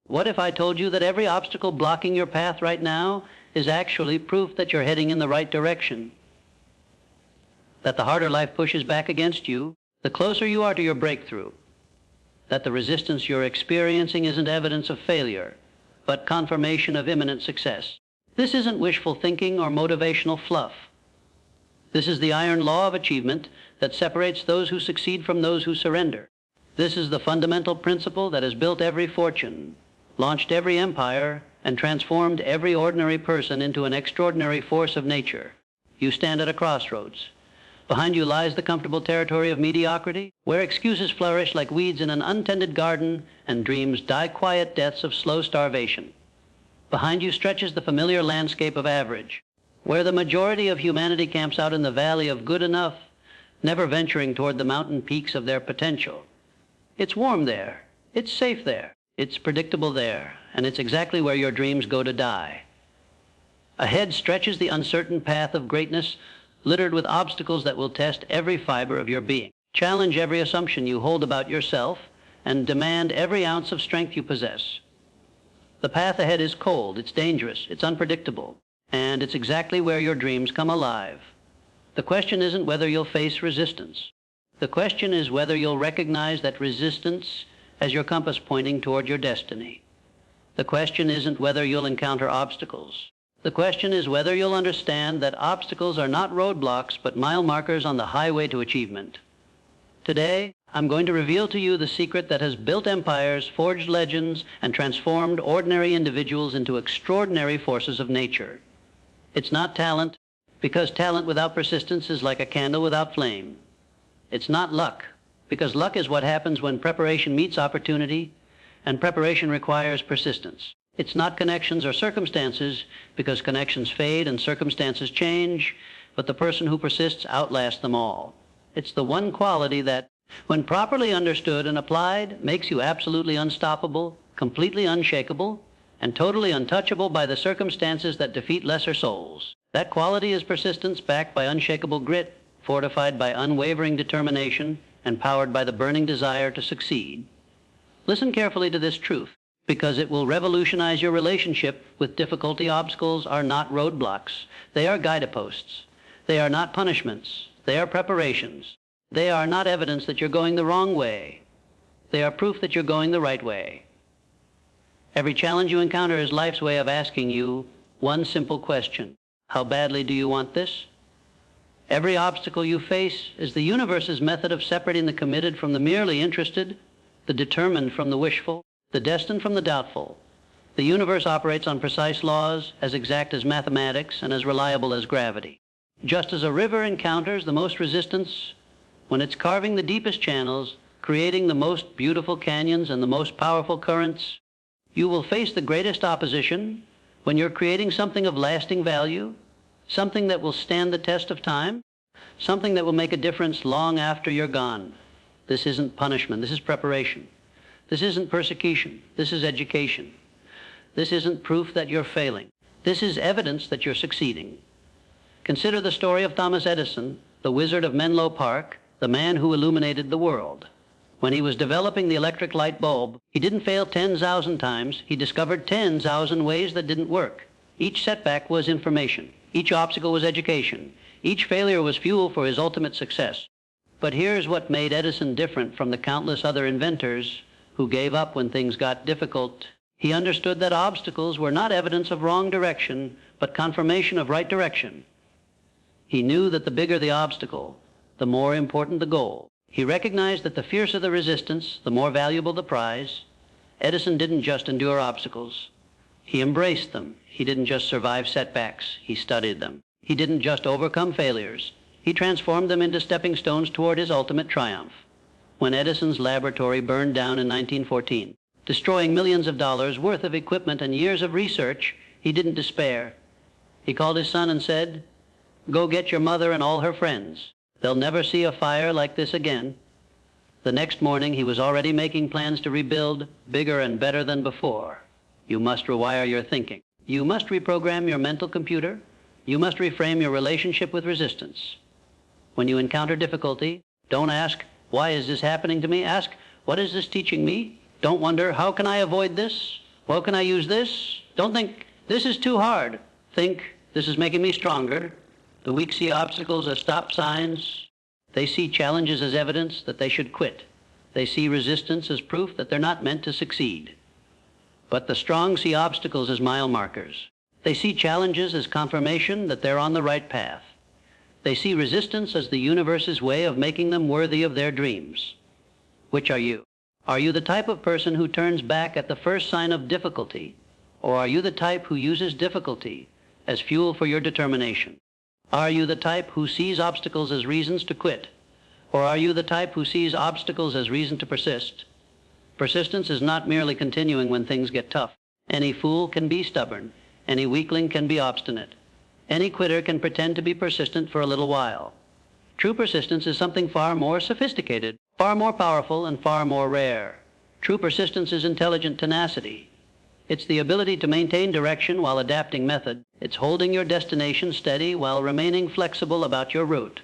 What if I told you that every obstacle blocking your path right now is actually proof that you're heading in the right direction? That the harder life pushes back against you, the closer you are to your breakthrough. That the resistance you're experiencing isn't evidence of failure, but confirmation of imminent success. This isn't wishful thinking or motivational fluff. This is the iron law of achievement that separates those who succeed from those who surrender. This is the fundamental principle that has built every fortune, launched every empire, and transformed every ordinary person into an extraordinary force of nature. You stand at a crossroads. Behind you lies the comfortable territory of mediocrity, where excuses flourish like weeds in an untended garden and dreams die quiet deaths of slow starvation. Behind you stretches the familiar landscape of average, where the majority of humanity camps out in the valley of good enough, never venturing toward the mountain peaks of their potential. It's warm there. It's safe there. It's predictable there, and it's exactly where your dreams go to die. Ahead stretches the uncertain path of greatness, littered with obstacles that will test every fiber of your being, challenge every assumption you hold about yourself, and demand every ounce of strength you possess. The path ahead is cold, it's dangerous, it's unpredictable, and it's exactly where your dreams come alive. The question isn't whether you'll face resistance. The question is whether you'll recognize that resistance as your compass pointing toward your destiny. The question isn't whether you'll encounter obstacles. The question is whether you'll understand that obstacles are not roadblocks, but mile markers on the highway to achievement. Today, I'm going to reveal to you the secret that has built empires, forged legends, and transformed ordinary individuals into extraordinary forces of nature. It's not talent, because talent without persistence is like a candle without flame. It's not luck, because luck is what happens when preparation meets opportunity, and preparation requires persistence. It's not connections or circumstances, because connections fade and circumstances change, but the person who persists outlasts them all. It's the one quality that, when properly understood and applied, makes you absolutely unstoppable, completely unshakable, and totally untouchable by the circumstances that defeat lesser souls. That quality is persistence backed by unshakable grit, fortified by unwavering determination, and powered by the burning desire to succeed. Listen carefully to this truth, because it will revolutionize your relationship with difficulty. Obstacles are not roadblocks. They are guideposts. They are not punishments. They are preparations. They are not evidence that you're going the wrong way. They are proof that you're going the right way. Every challenge you encounter is life's way of asking you one simple question: how badly do you want this? Every obstacle you face is the universe's method of separating the committed from the merely interested, the determined from the wishful, the destined from the doubtful. The universe operates on precise laws, as exact as mathematics and as reliable as gravity. Just as a river encounters the most resistance when it's carving the deepest channels, creating the most beautiful canyons and the most powerful currents, you will face the greatest opposition when you're creating something of lasting value, something that will stand the test of time, something that will make a difference long after you're gone. This isn't punishment, this is preparation. This isn't persecution, this is education. This isn't proof that you're failing. This is evidence that you're succeeding. Consider the story of Thomas Edison, the wizard of Menlo Park, the man who illuminated the world. When he was developing the electric light bulb, he didn't fail 10,000 times, he discovered 10,000 ways that didn't work. Each setback was information. Each obstacle was education. Each failure was fuel for his ultimate success. But here's what made Edison different from the countless other inventors who gave up when things got difficult. He understood that obstacles were not evidence of wrong direction, but confirmation of right direction. He knew that the bigger the obstacle, the more important the goal. He recognized that the fiercer the resistance, the more valuable the prize. Edison didn't just endure obstacles. He embraced them. He didn't just survive setbacks. He studied them. He didn't just overcome failures. He transformed them into stepping stones toward his ultimate triumph. When Edison's laboratory burned down in 1914, destroying millions of dollars worth of equipment and years of research, he didn't despair. He called his son and said, "Go get your mother and all her friends. They'll never see a fire like this again." The next morning, he was already making plans to rebuild bigger and better than before. You must rewire your thinking. You must reprogram your mental computer. You must reframe your relationship with resistance. When you encounter difficulty, don't ask, "Why is this happening to me?" Ask, "What is this teaching me?" Don't wonder, "How can I avoid this?" Well, can I use this? Don't think, this is too hard. Think, this is making me stronger. The weak see obstacles as stop signs. They see challenges as evidence that they should quit. They see resistance as proof that they're not meant to succeed. But the strong see obstacles as mile markers. They see challenges as confirmation that they're on the right path. They see resistance as the universe's way of making them worthy of their dreams. Which are you? Are you the type of person who turns back at the first sign of difficulty? Or are you the type who uses difficulty as fuel for your determination? Are you the type who sees obstacles as reasons to quit? Or are you the type who sees obstacles as reason to persist? Persistence is not merely continuing when things get tough. Any fool can be stubborn. Any weakling can be obstinate. Any quitter can pretend to be persistent for a little while. True persistence is something far more sophisticated, far more powerful, and far more rare. True persistence is intelligent tenacity. It's the ability to maintain direction while adapting method. It's holding your destination steady while remaining flexible about your route.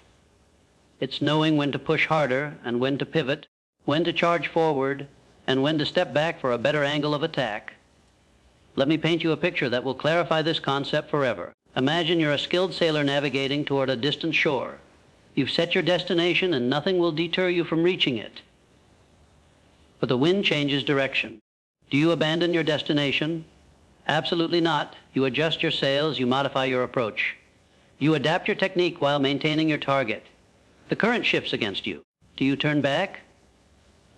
It's knowing when to push harder and when to pivot, when to charge forward, and when to step back for a better angle of attack. Let me paint you a picture that will clarify this concept forever. Imagine you're a skilled sailor navigating toward a distant shore. You've set your destination and nothing will deter you from reaching it. But the wind changes direction. Do you abandon your destination? Absolutely not. You adjust your sails, you modify your approach. You adapt your technique while maintaining your target. The current shifts against you. Do you turn back?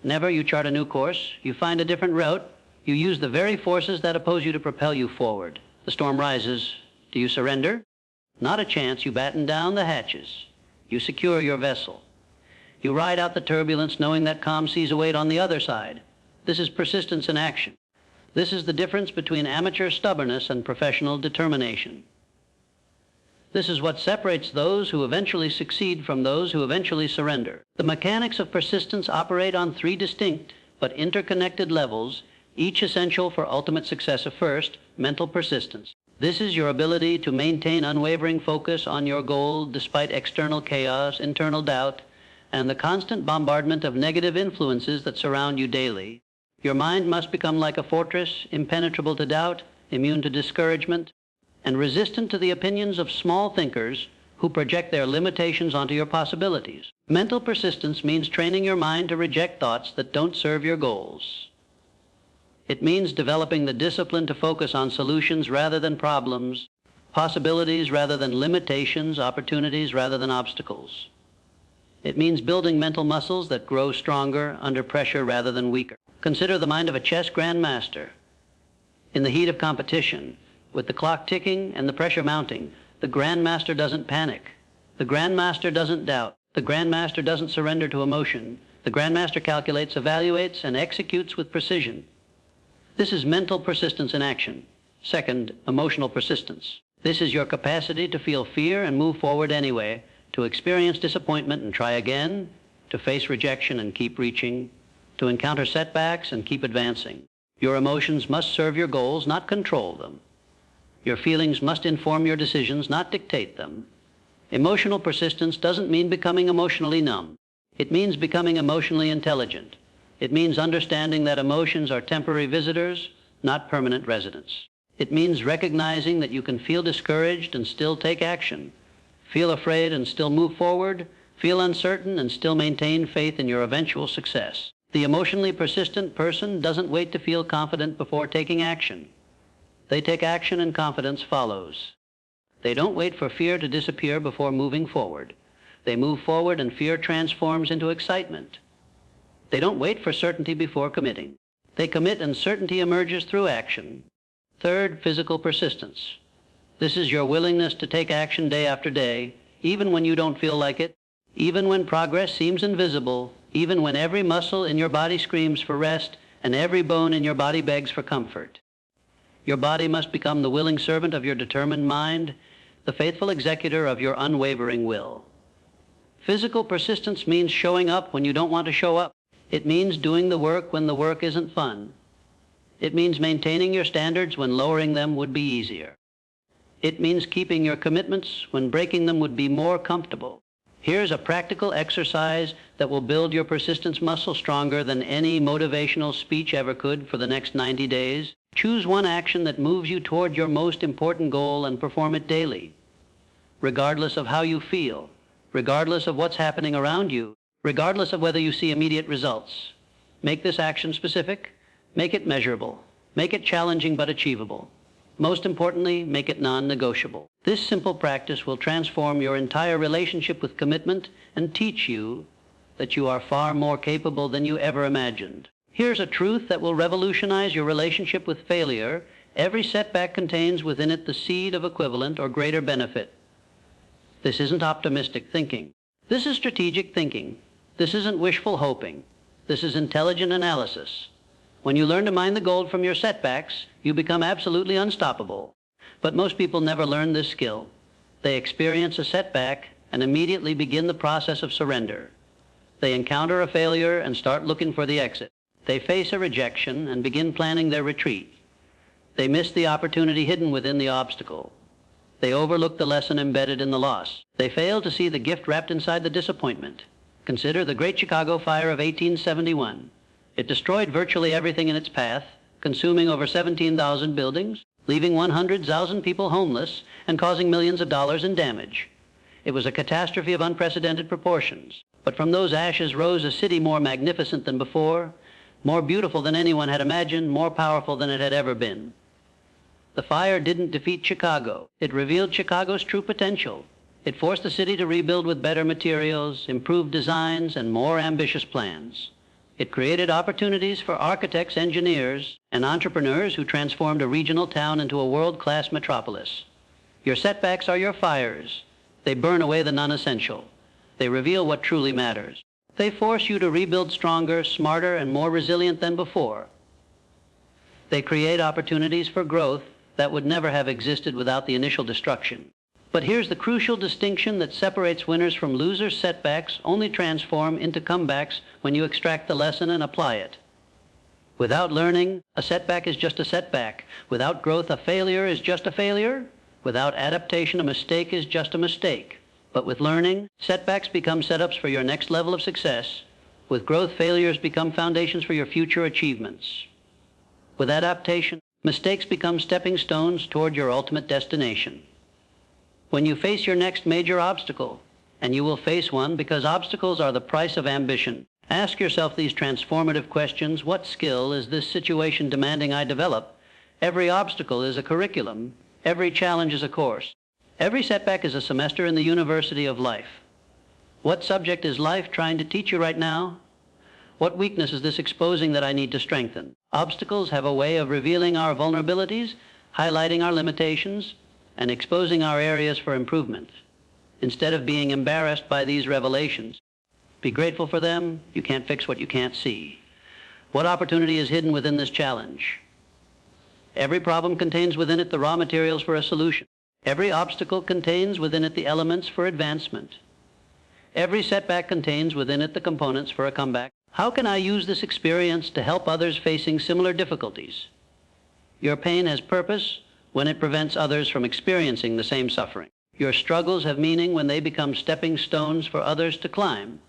Never. You chart a new course. You find a different route. You use the very forces that oppose you to propel you forward. The storm rises. Do you surrender? Not a chance. You batten down the hatches. You secure your vessel. You ride out the turbulence knowing that calm seas await on the other side. This is persistence in action. This is the difference between amateur stubbornness and professional determination. This is what separates those who eventually succeed from those who eventually surrender. The mechanics of persistence operate on three distinct but interconnected levels, each essential for ultimate success. First, mental persistence. This is your ability to maintain unwavering focus on your goal despite external chaos, internal doubt, and the constant bombardment of negative influences that surround you daily. Your mind must become like a fortress, impenetrable to doubt, immune to discouragement, and resistant to the opinions of small thinkers who project their limitations onto your possibilities. Mental persistence means training your mind to reject thoughts that don't serve your goals. It means developing the discipline to focus on solutions rather than problems, possibilities rather than limitations, opportunities rather than obstacles. It means building mental muscles that grow stronger under pressure rather than weaker. Consider the mind of a chess grandmaster. In the heat of competition, with the clock ticking and the pressure mounting, the grandmaster doesn't panic. The grandmaster doesn't doubt. The grandmaster doesn't surrender to emotion. The grandmaster calculates, evaluates, and executes with precision. This is mental persistence in action. Second, emotional persistence. This is your capacity to feel fear and move forward anyway, to experience disappointment and try again, to face rejection and keep reaching, to encounter setbacks and keep advancing. Your emotions must serve your goals, not control them. Your feelings must inform your decisions, not dictate them. Emotional persistence doesn't mean becoming emotionally numb. It means becoming emotionally intelligent. It means understanding that emotions are temporary visitors, not permanent residents. It means recognizing that you can feel discouraged and still take action, feel afraid and still move forward, feel uncertain and still maintain faith in your eventual success. The emotionally persistent person doesn't wait to feel confident before taking action. They take action and confidence follows. They don't wait for fear to disappear before moving forward. They move forward and fear transforms into excitement. They don't wait for certainty before committing. They commit and certainty emerges through action. Third, physical persistence. This is your willingness to take action day after day, even when you don't feel like it, even when progress seems invisible, even when every muscle in your body screams for rest and every bone in your body begs for comfort. Your body must become the willing servant of your determined mind, the faithful executor of your unwavering will. Physical persistence means showing up when you don't want to show up. It means doing the work when the work isn't fun. It means maintaining your standards when lowering them would be easier. It means keeping your commitments when breaking them would be more comfortable. Here's a practical exercise that will build your persistence muscle stronger than any motivational speech ever could for the next 90 days. Choose one action that moves you toward your most important goal and perform it daily, regardless of how you feel, regardless of what's happening around you, regardless of whether you see immediate results. Make this action specific, make it measurable, make it challenging but achievable. Most importantly, make it non-negotiable. This simple practice will transform your entire relationship with commitment and teach you that you are far more capable than you ever imagined. Here's a truth that will revolutionize your relationship with failure. Every setback contains within it the seed of equivalent or greater benefit. This isn't optimistic thinking. This is strategic thinking. This isn't wishful hoping. This is intelligent analysis. When you learn to mine the gold from your setbacks, you become absolutely unstoppable. But most people never learn this skill. They experience a setback and immediately begin the process of surrender. They encounter a failure and start looking for the exit. They face a rejection and begin planning their retreat. They miss the opportunity hidden within the obstacle. They overlook the lesson embedded in the loss. They fail to see the gift wrapped inside the disappointment. Consider the Great Chicago Fire of 1871. It destroyed virtually everything in its path, consuming over 17,000 buildings, leaving 100,000 people homeless, and causing millions of dollars in damage. It was a catastrophe of unprecedented proportions. But from those ashes rose a city more magnificent than before, more beautiful than anyone had imagined, more powerful than it had ever been. The fire didn't defeat Chicago. It revealed Chicago's true potential. It forced the city to rebuild with better materials, improved designs, and more ambitious plans. It created opportunities for architects, engineers, and entrepreneurs who transformed a regional town into a world-class metropolis. Your setbacks are your fires. They burn away the non-essential. They reveal what truly matters. They force you to rebuild stronger, smarter, and more resilient than before. They create opportunities for growth that would never have existed without the initial destruction. But here's the crucial distinction that separates winners from losers. Setbacks only transform into comebacks when you extract the lesson and apply it. Without learning, a setback is just a setback. Without growth, a failure is just a failure. Without adaptation, a mistake is just a mistake. But with learning, setbacks become setups for your next level of success. With growth, failures become foundations for your future achievements. With adaptation, mistakes become stepping stones toward your ultimate destination. When you face your next major obstacle, and you will face one because obstacles are the price of ambition, ask yourself these transformative questions. What skill is this situation demanding I develop? Every obstacle is a curriculum. Every challenge is a course. Every setback is a semester in the university of life. What subject is life trying to teach you right now? What weakness is this exposing that I need to strengthen? Obstacles have a way of revealing our vulnerabilities, highlighting our limitations, and exposing our areas for improvement. Instead of being embarrassed by these revelations, be grateful for them. You can't fix what you can't see. What opportunity is hidden within this challenge? Every problem contains within it the raw materials for a solution. Every obstacle contains within it the elements for advancement. Every setback contains within it the components for a comeback. How can I use this experience to help others facing similar difficulties? Your pain has purpose when it prevents others from experiencing the same suffering. Your struggles have meaning when they become stepping stones for others to climb.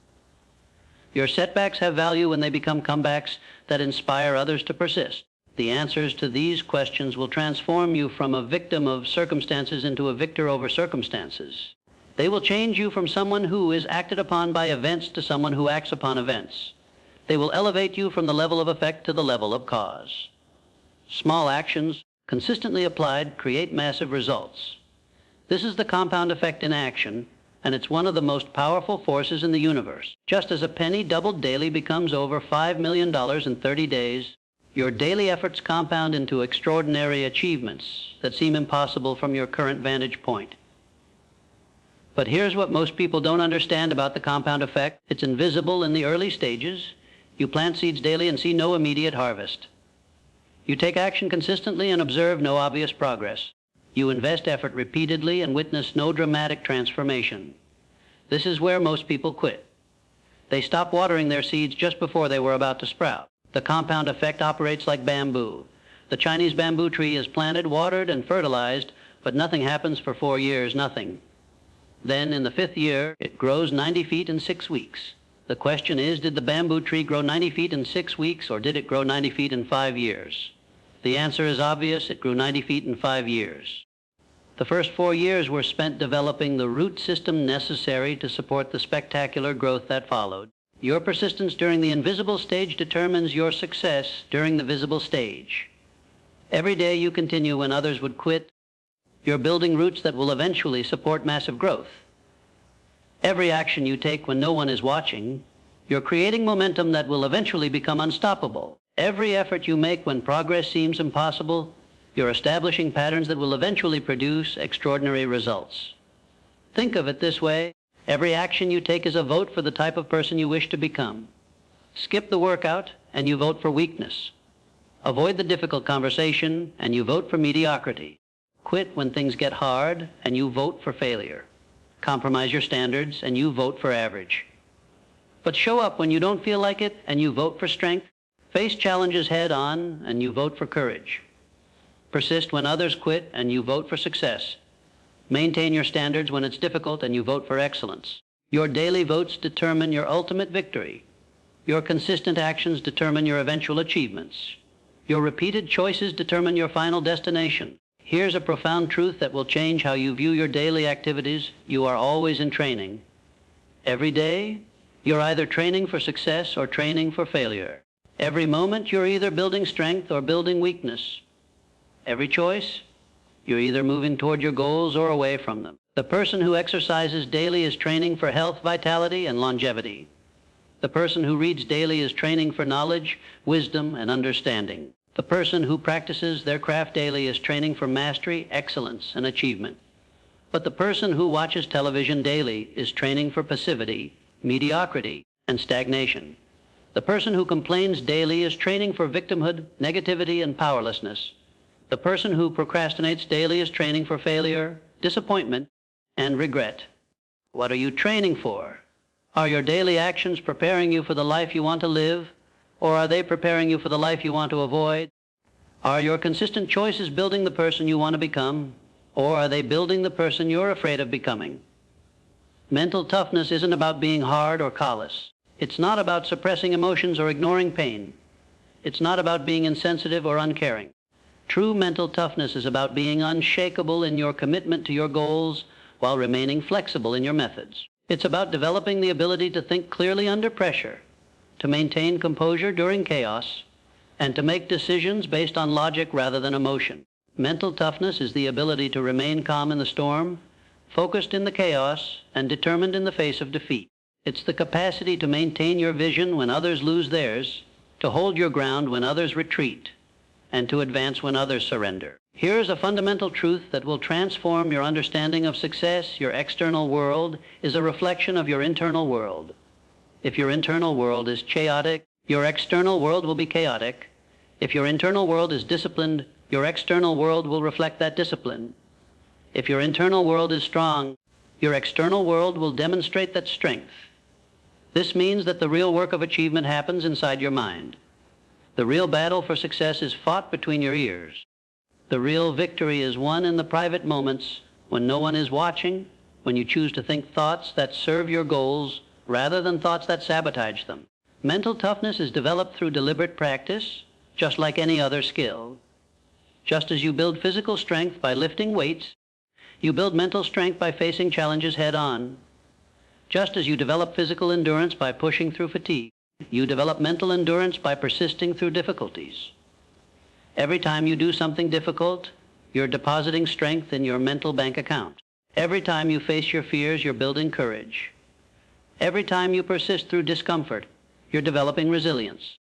Your setbacks have value when they become comebacks that inspire others to persist. The answers to these questions will transform you from a victim of circumstances into a victor over circumstances. They will change you from someone who is acted upon by events to someone who acts upon events. They will elevate you from the level of effect to the level of cause. Small actions, consistently applied, create massive results. This is the compound effect in action, and it's one of the most powerful forces in the universe. Just as a penny doubled daily becomes over $5 million in 30 days, your daily efforts compound into extraordinary achievements that seem impossible from your current vantage point. But here's what most people don't understand about the compound effect. It's invisible in the early stages. You plant seeds daily and see no immediate harvest. You take action consistently and observe no obvious progress. You invest effort repeatedly and witness no dramatic transformation. This is where most people quit. They stop watering their seeds just before they were about to sprout. The compound effect operates like bamboo. The Chinese bamboo tree is planted, watered, and fertilized, but nothing happens for 4 years, nothing. Then, in the 5th year, it grows 90 feet in 6 weeks. The question is, did the bamboo tree grow 90 feet in 6 weeks, or did it grow 90 feet in 5 years? The answer is obvious. It grew 90 feet in 5 years. The first 4 years were spent developing the root system necessary to support the spectacular growth that followed. Your persistence during the invisible stage determines your success during the visible stage. Every day you continue when others would quit, you're building roots that will eventually support massive growth. Every action you take when no one is watching, you're creating momentum that will eventually become unstoppable. Every effort you make when progress seems impossible, you're establishing patterns that will eventually produce extraordinary results. Think of it this way. Every action you take is a vote for the type of person you wish to become. Skip the workout and you vote for weakness. Avoid the difficult conversation and you vote for mediocrity. Quit when things get hard and you vote for failure. Compromise your standards and you vote for average. But show up when you don't feel like it and you vote for strength. Face challenges head on and you vote for courage. Persist when others quit and you vote for success. Maintain your standards when it's difficult and you vote for excellence. Your daily votes determine your ultimate victory. Your consistent actions determine your eventual achievements. Your repeated choices determine your final destination. Here's a profound truth that will change how you view your daily activities. You are always in training. Every day, you're either training for success or training for failure. Every moment, you're either building strength or building weakness. Every choice, you're either moving toward your goals or away from them. The person who exercises daily is training for health, vitality, and longevity. The person who reads daily is training for knowledge, wisdom, and understanding. The person who practices their craft daily is training for mastery, excellence, and achievement. But the person who watches television daily is training for passivity, mediocrity, and stagnation. The person who complains daily is training for victimhood, negativity, and powerlessness. The person who procrastinates daily is training for failure, disappointment, and regret. What are you training for? Are your daily actions preparing you for the life you want to live, or are they preparing you for the life you want to avoid? Are your consistent choices building the person you want to become, or are they building the person you're afraid of becoming? Mental toughness isn't about being hard or callous. It's not about suppressing emotions or ignoring pain. It's not about being insensitive or uncaring. True mental toughness is about being unshakable in your commitment to your goals while remaining flexible in your methods. It's about developing the ability to think clearly under pressure, to maintain composure during chaos, and to make decisions based on logic rather than emotion. Mental toughness is the ability to remain calm in the storm, focused in the chaos, and determined in the face of defeat. It's the capacity to maintain your vision when others lose theirs, to hold your ground when others retreat, and to advance when others surrender. Here's a fundamental truth that will transform your understanding of success. Your external world is a reflection of your internal world. If your internal world is chaotic, your external world will be chaotic. If your internal world is disciplined, your external world will reflect that discipline. If your internal world is strong, your external world will demonstrate that strength. This means that the real work of achievement happens inside your mind. The real battle for success is fought between your ears. The real victory is won in the private moments when no one is watching, when you choose to think thoughts that serve your goals rather than thoughts that sabotage them. Mental toughness is developed through deliberate practice, just like any other skill. Just as you build physical strength by lifting weights, you build mental strength by facing challenges head-on. Just as you develop physical endurance by pushing through fatigue, you develop mental endurance by persisting through difficulties. Every time you do something difficult, you're depositing strength in your mental bank account. Every time you face your fears, you're building courage. Every time you persist through discomfort, you're developing resilience.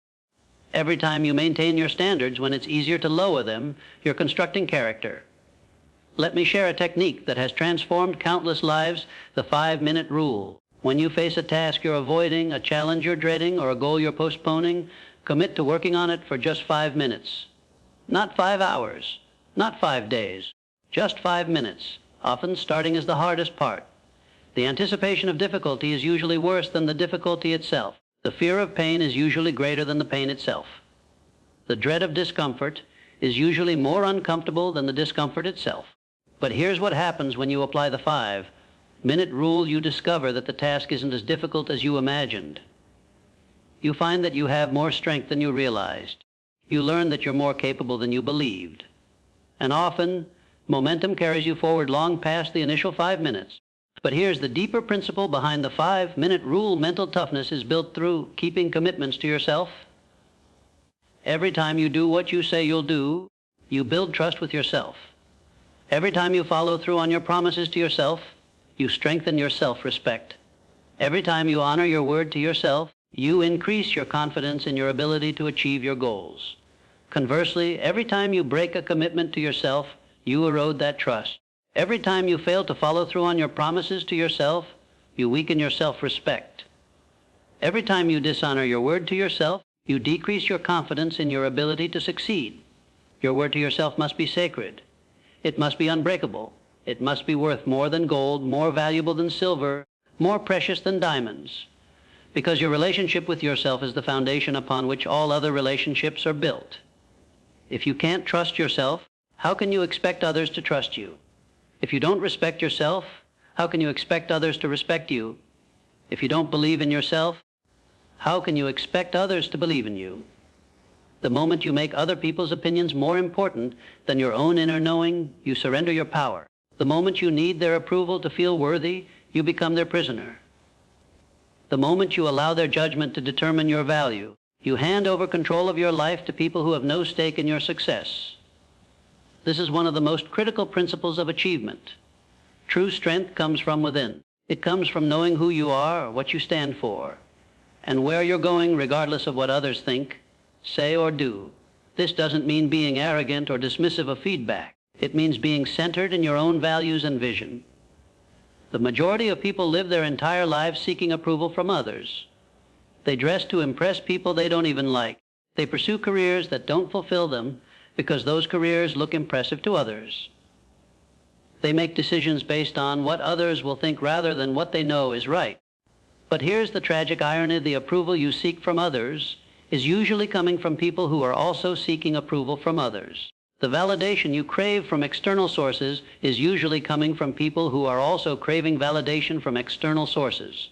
Every time you maintain your standards when it's easier to lower them, you're constructing character. Let me share a technique that has transformed countless lives, the 5-minute rule. When you face a task you're avoiding, a challenge you're dreading, or a goal you're postponing, commit to working on it for just 5 minutes. Not 5 hours, not 5 days, just 5 minutes, often starting as the hardest part. The anticipation of difficulty is usually worse than the difficulty itself. The fear of pain is usually greater than the pain itself. The dread of discomfort is usually more uncomfortable than the discomfort itself. But here's what happens when you apply the 5-minute rule. You discover that the task isn't as difficult as you imagined. You find that you have more strength than you realized. you learn that you're more capable than you believed. And often, momentum carries you forward long past the initial 5 minutes. But here's the deeper principle behind the 5-minute rule. Mental toughness is built through keeping commitments to yourself. Every time you do what you say you'll do, you build trust with yourself. Every time you follow through on your promises to yourself, you strengthen your self-respect. Every time you honor your word to yourself, you increase your confidence in your ability to achieve your goals. Conversely, every time you break a commitment to yourself, you erode that trust. Every time you fail to follow through on your promises to yourself, you weaken your self-respect. Every time you dishonor your word to yourself, you decrease your confidence in your ability to succeed. Your word to yourself must be sacred. It must be unbreakable. It must be worth more than gold, more valuable than silver, more precious than diamonds. Because your relationship with yourself is the foundation upon which all other relationships are built. If you can't trust yourself, how can you expect others to trust you? If you don't respect yourself, how can you expect others to respect you? If you don't believe in yourself, how can you expect others to believe in you? The moment you make other people's opinions more important than your own inner knowing, you surrender your power. The moment you need their approval to feel worthy, you become their prisoner. The moment you allow their judgment to determine your value, you hand over control of your life to people who have no stake in your success. This is one of the most critical principles of achievement. True strength comes from within. It comes from knowing who you are, what you stand for, and where you're going regardless of what others think, say, or do. This doesn't mean being arrogant or dismissive of feedback. It means being centered in your own values and vision. The majority of people live their entire lives seeking approval from others. They dress to impress people they don't even like. They pursue careers that don't fulfill them because those careers look impressive to others. They make decisions based on what others will think rather than what they know is right. But here's the tragic irony: the approval you seek from others is usually coming from people who are also seeking approval from others. The validation you crave from external sources is usually coming from people who are also craving validation from external sources.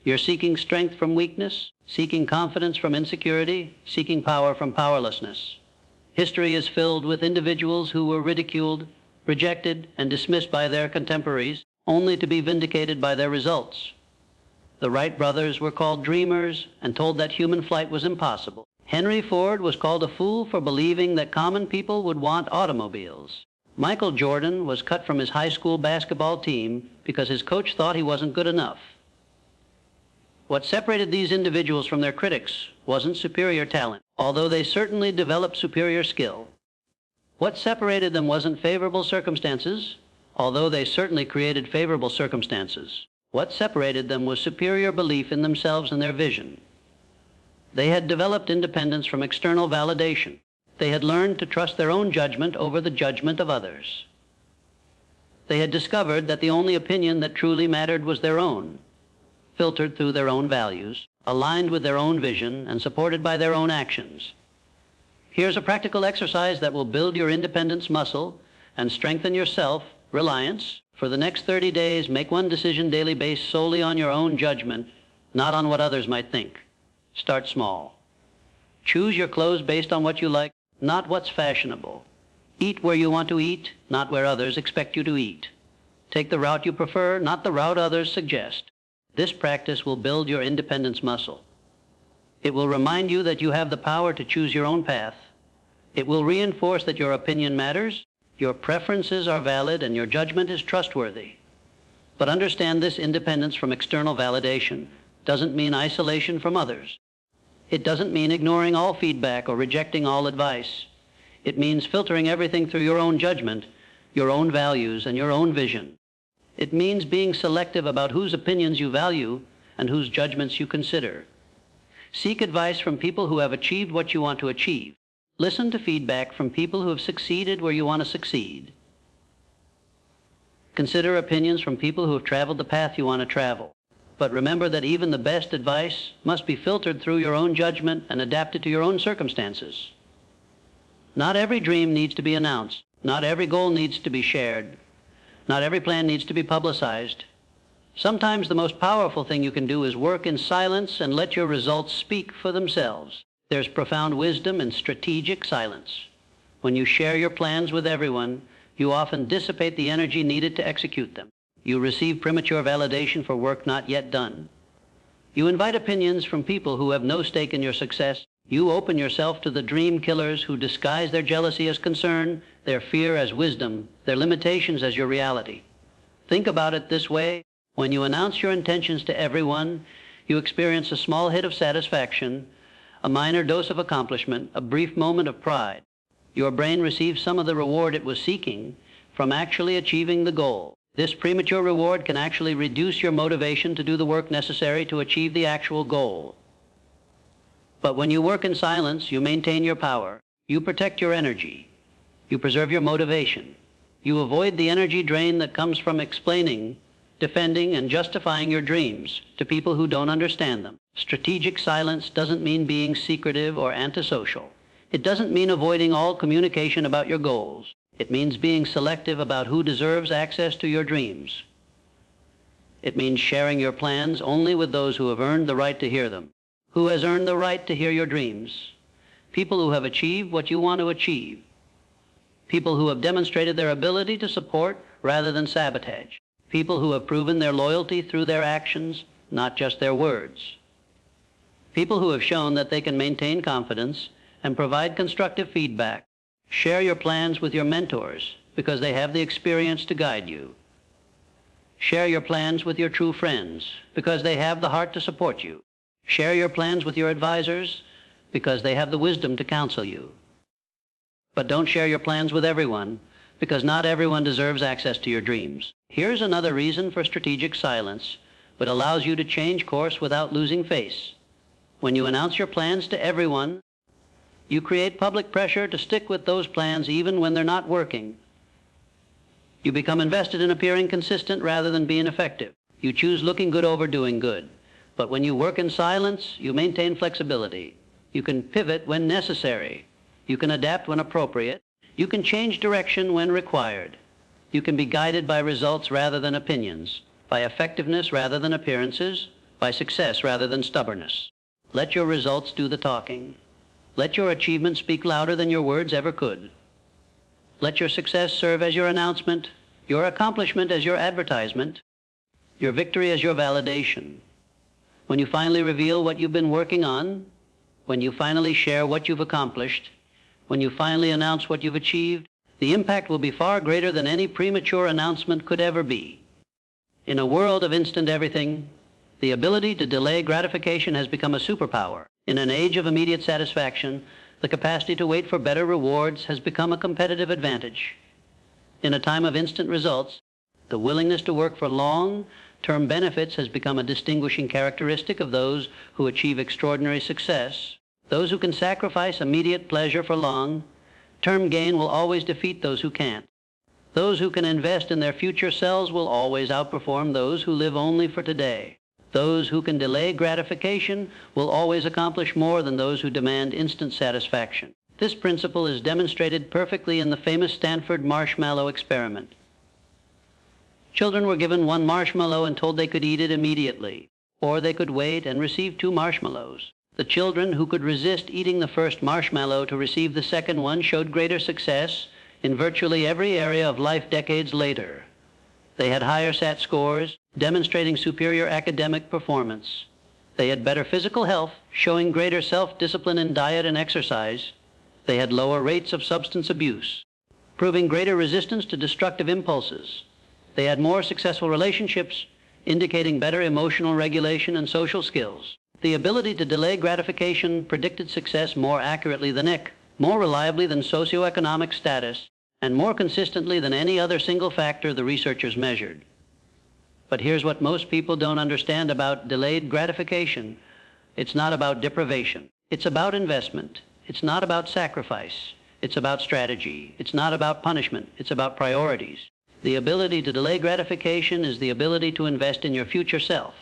You're seeking strength from weakness, seeking confidence from insecurity, seeking power from powerlessness. History is filled with individuals who were ridiculed, rejected, and dismissed by their contemporaries, only to be vindicated by their results. The Wright brothers were called dreamers and told that human flight was impossible. Henry Ford was called a fool for believing that common people would want automobiles. Michael Jordan was cut from his high school basketball team because his coach thought he wasn't good enough. What separated these individuals from their critics wasn't superior talent, although they certainly developed superior skill. What separated them wasn't favorable circumstances, although they certainly created favorable circumstances. What separated them was superior belief in themselves and their vision. They had developed independence from external validation. They had learned to trust their own judgment over the judgment of others. They had discovered that the only opinion that truly mattered was their own, filtered through their own values, aligned with their own vision, and supported by their own actions. Here's a practical exercise that will build your independence muscle and strengthen your self-reliance. For the next 30 days, make one decision daily based solely on your own judgment, not on what others might think. Start small. Choose your clothes based on what you like, not what's fashionable. Eat where you want to eat, not where others expect you to eat. Take the route you prefer, not the route others suggest. This practice will build your independence muscle. It will remind you that you have the power to choose your own path. It will reinforce that your opinion matters, your preferences are valid, and your judgment is trustworthy. But understand, this independence from external validation doesn't mean isolation from others. It doesn't mean ignoring all feedback or rejecting all advice. It means filtering everything through your own judgment, your own values, and your own vision. It means being selective about whose opinions you value and whose judgments you consider. Seek advice from people who have achieved what you want to achieve. Listen to feedback from people who have succeeded where you want to succeed. Consider opinions from people who have traveled the path you want to travel. But remember that even the best advice must be filtered through your own judgment and adapted to your own circumstances. Not every dream needs to be announced. Not every goal needs to be shared. Not every plan needs to be publicized. Sometimes the most powerful thing you can do is work in silence and let your results speak for themselves. There's profound wisdom in strategic silence. When you share your plans with everyone, you often dissipate the energy needed to execute them. You receive premature validation for work not yet done. You invite opinions from people who have no stake in your success. You open yourself to the dream killers who disguise their jealousy as concern, their fear as wisdom, their limitations as your reality. Think about it this way. When you announce your intentions to everyone, you experience a small hit of satisfaction, a minor dose of accomplishment, a brief moment of pride. Your brain receives some of the reward it was seeking from actually achieving the goal. This premature reward can actually reduce your motivation to do the work necessary to achieve the actual goal. But when you work in silence, you maintain your power. You protect your energy. You preserve your motivation. You avoid the energy drain that comes from explaining, defending, and justifying your dreams to people who don't understand them. Strategic silence doesn't mean being secretive or antisocial. It doesn't mean avoiding all communication about your goals. It means being selective about who deserves access to your dreams. It means sharing your plans only with those who have earned the right to hear them. Who has earned the right to hear your dreams? People who have achieved what you want to achieve. People who have demonstrated their ability to support rather than sabotage. People who have proven their loyalty through their actions, not just their words. People who have shown that they can maintain confidence and provide constructive feedback. Share your plans with your mentors because they have the experience to guide you. Share your plans with your true friends because they have the heart to support you. Share your plans with your advisors because they have the wisdom to counsel you. But don't share your plans with everyone because not everyone deserves access to your dreams. Here's another reason for strategic silence, but allows you to change course without losing face. When you announce your plans to everyone, you create public pressure to stick with those plans even when they're not working. You become invested in appearing consistent rather than being effective. You choose looking good over doing good. But when you work in silence, you maintain flexibility. You can pivot when necessary. You can adapt when appropriate. You can change direction when required. You can be guided by results rather than opinions, by effectiveness rather than appearances, by success rather than stubbornness. Let your results do the talking. Let your achievements speak louder than your words ever could. Let your success serve as your announcement, your accomplishment as your advertisement, your victory as your validation. When you finally reveal what you've been working on, when you finally share what you've accomplished, when you finally announce what you've achieved, the impact will be far greater than any premature announcement could ever be. In a world of instant everything, the ability to delay gratification has become a superpower. In an age of immediate satisfaction, the capacity to wait for better rewards has become a competitive advantage. In a time of instant results, the willingness to work for long-term benefits has become a distinguishing characteristic of those who achieve extraordinary success. Those who can sacrifice immediate pleasure for long-term gain will always defeat those who can't. Those who can invest in their future selves will always outperform those who live only for today. Those who can delay gratification will always accomplish more than those who demand instant satisfaction. This principle is demonstrated perfectly in the famous Stanford marshmallow experiment. Children were given one marshmallow and told they could eat it immediately, or they could wait and receive 2 marshmallows. The children who could resist eating the first marshmallow to receive the second one showed greater success in virtually every area of life decades later. They had higher SAT scores, demonstrating superior academic performance. They had better physical health, showing greater self-discipline in diet and exercise. They had lower rates of substance abuse, proving greater resistance to destructive impulses. They had more successful relationships, indicating better emotional regulation and social skills. The ability to delay gratification predicted success more accurately than IQ, more reliably than socioeconomic status, and more consistently than any other single factor the researchers measured. But here's what most people don't understand about delayed gratification. It's not about deprivation. It's about investment. It's not about sacrifice. It's about strategy. It's not about punishment. It's about priorities. The ability to delay gratification is the ability to invest in your future self.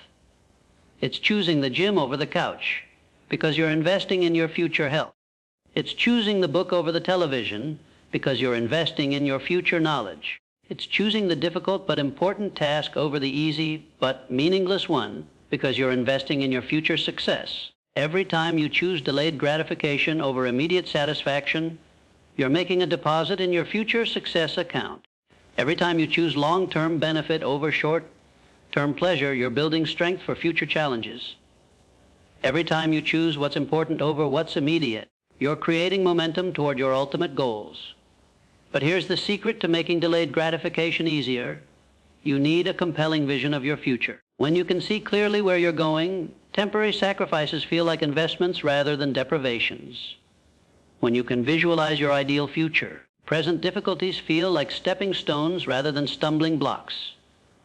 It's choosing the gym over the couch because you're investing in your future health. It's choosing the book over the television because you're investing in your future knowledge. It's choosing the difficult but important task over the easy but meaningless one because you're investing in your future success. Every time you choose delayed gratification over immediate satisfaction, you're making a deposit in your future success account. Every time you choose long-term benefit over short-term pleasure, you're building strength for future challenges. Every time you choose what's important over what's immediate, you're creating momentum toward your ultimate goals. But here's the secret to making delayed gratification easier. You need a compelling vision of your future. When you can see clearly where you're going, temporary sacrifices feel like investments rather than deprivations. When you can visualize your ideal future, present difficulties feel like stepping stones rather than stumbling blocks.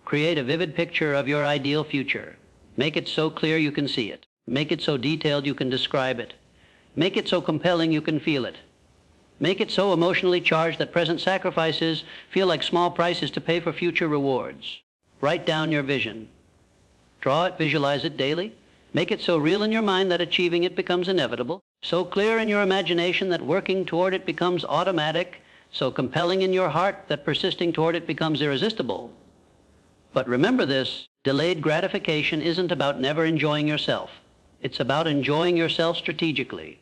Create a vivid picture of your ideal future. Make it so clear you can see it. Make it so detailed you can describe it. Make it so compelling you can feel it. Make it so emotionally charged that present sacrifices feel like small prices to pay for future rewards. Write down your vision. Draw it, visualize it daily. Make it so real in your mind that achieving it becomes inevitable. So clear in your imagination that working toward it becomes automatic. So compelling in your heart that persisting toward it becomes irresistible. But remember this, delayed gratification isn't about never enjoying yourself. It's about enjoying yourself strategically.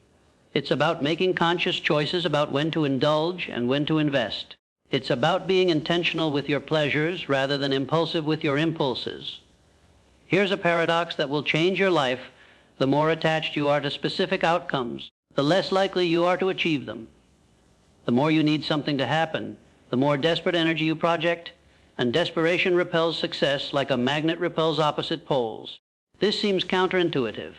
It's about making conscious choices about when to indulge and when to invest. It's about being intentional with your pleasures rather than impulsive with your impulses. Here's a paradox that will change your life. The more attached you are to specific outcomes, the less likely you are to achieve them. The more you need something to happen, the more desperate energy you project, and desperation repels success like a magnet repels opposite poles. This seems counterintuitive.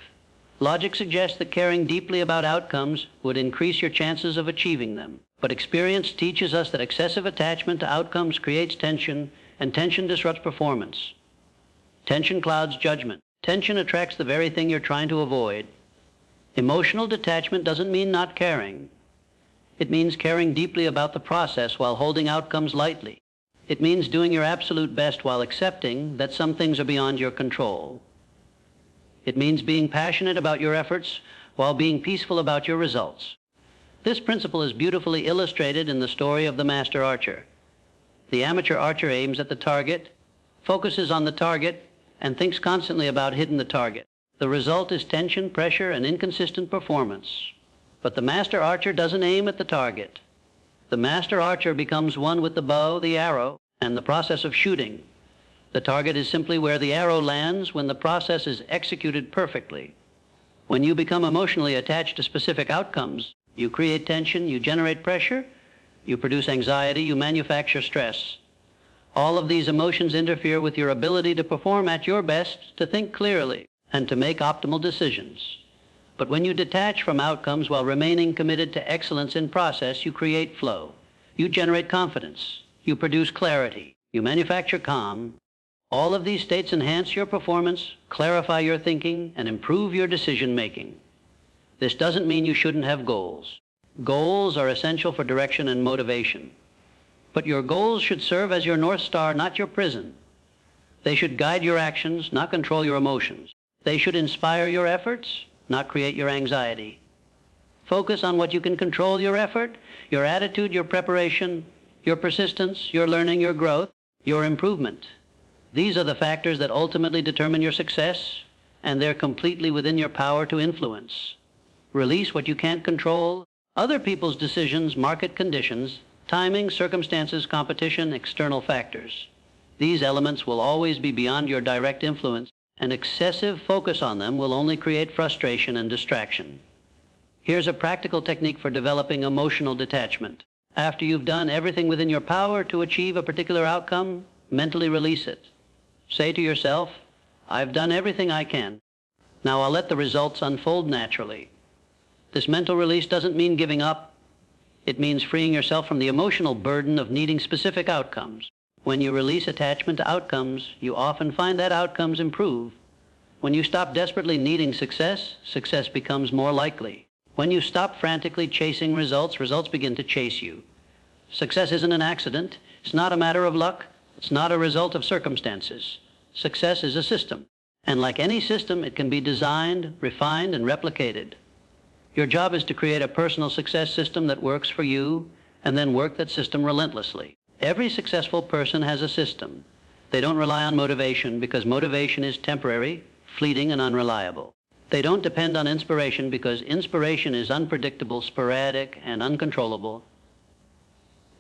Logic suggests that caring deeply about outcomes would increase your chances of achieving them. But experience teaches us that excessive attachment to outcomes creates tension, and tension disrupts performance. Tension clouds judgment. Tension attracts the very thing you're trying to avoid. Emotional detachment doesn't mean not caring. It means caring deeply about the process while holding outcomes lightly. It means doing your absolute best while accepting that some things are beyond your control. It means being passionate about your efforts while being peaceful about your results. This principle is beautifully illustrated in the story of the master archer. The amateur archer aims at the target, focuses on the target, and thinks constantly about hitting the target. The result is tension, pressure, and inconsistent performance. But the master archer doesn't aim at the target. The master archer becomes one with the bow, the arrow, and the process of shooting. The target is simply where the arrow lands when the process is executed perfectly. When you become emotionally attached to specific outcomes, you create tension, you generate pressure, you produce anxiety, you manufacture stress. All of these emotions interfere with your ability to perform at your best, to think clearly, and to make optimal decisions. But when you detach from outcomes while remaining committed to excellence in process, you create flow. You generate confidence. You produce clarity. You manufacture calm. All of these states enhance your performance, clarify your thinking, and improve your decision-making. This doesn't mean you shouldn't have goals. Goals are essential for direction and motivation. But your goals should serve as your North Star, not your prison. They should guide your actions, not control your emotions. They should inspire your efforts, not create your anxiety. Focus on what you can control: your effort, your attitude, your preparation, your persistence, your learning, your growth, your improvement. These are the factors that ultimately determine your success, and they're completely within your power to influence. Release what you can't control: other people's decisions, market conditions, timing, circumstances, competition, external factors. These elements will always be beyond your direct influence, and excessive focus on them will only create frustration and distraction. Here's a practical technique for developing emotional detachment. After you've done everything within your power to achieve a particular outcome, mentally release it. Say to yourself, I've done everything I can. Now I'll let the results unfold naturally. This mental release doesn't mean giving up. It means freeing yourself from the emotional burden of needing specific outcomes. When you release attachment to outcomes, you often find that outcomes improve. When you stop desperately needing success, success becomes more likely. When you stop frantically chasing results, results begin to chase you. Success isn't an accident. It's not a matter of luck. It's not a result of circumstances. Success is a system. And like any system, it can be designed, refined, and replicated. Your job is to create a personal success system that works for you, and then work that system relentlessly. Every successful person has a system. They don't rely on motivation because motivation is temporary, fleeting, and unreliable. They don't depend on inspiration because inspiration is unpredictable, sporadic, and uncontrollable.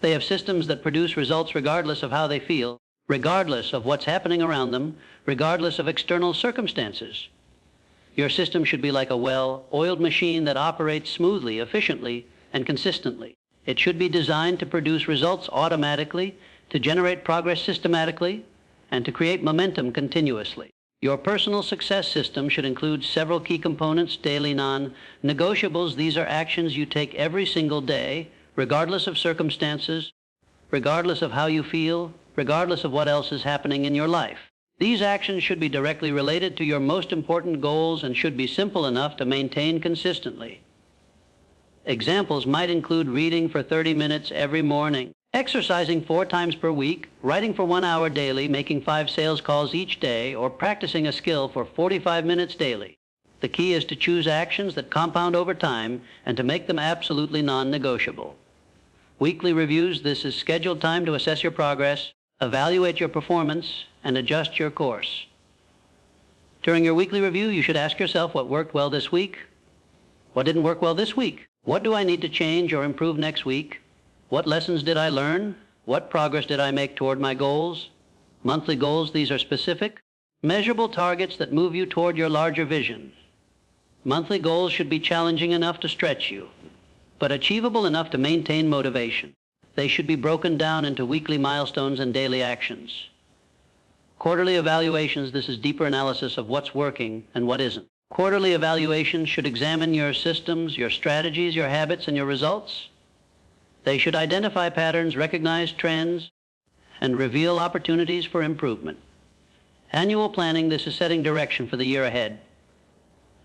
They have systems that produce results regardless of how they feel, regardless of what's happening around them, regardless of external circumstances. Your system should be like a well-oiled machine that operates smoothly, efficiently, and consistently. It should be designed to produce results automatically, to generate progress systematically, and to create momentum continuously. Your personal success system should include several key components, daily non-negotiables. These are actions you take every single day, regardless of circumstances, regardless of how you feel, regardless of what else is happening in your life. These actions should be directly related to your most important goals and should be simple enough to maintain consistently. Examples might include reading for 30 minutes every morning, exercising 4 times per week, writing for 1 hour daily, making 5 sales calls each day, or practicing a skill for 45 minutes daily. The key is to choose actions that compound over time and to make them absolutely non-negotiable. Weekly reviews. This is scheduled time to assess your progress, evaluate your performance, and adjust your course. During your weekly review, you should ask yourself what worked well this week, what didn't work well this week, what do I need to change or improve next week, what lessons did I learn, what progress did I make toward my goals. Monthly goals, these are specific, measurable targets that move you toward your larger vision. Monthly goals should be challenging enough to stretch you, but achievable enough to maintain motivation. They should be broken down into weekly milestones and daily actions. Quarterly evaluations. This is deeper analysis of what's working and what isn't. Quarterly evaluations should examine your systems, your strategies, your habits, and your results. They should identify patterns, recognize trends, and reveal opportunities for improvement. Annual planning. This is setting direction for the year ahead.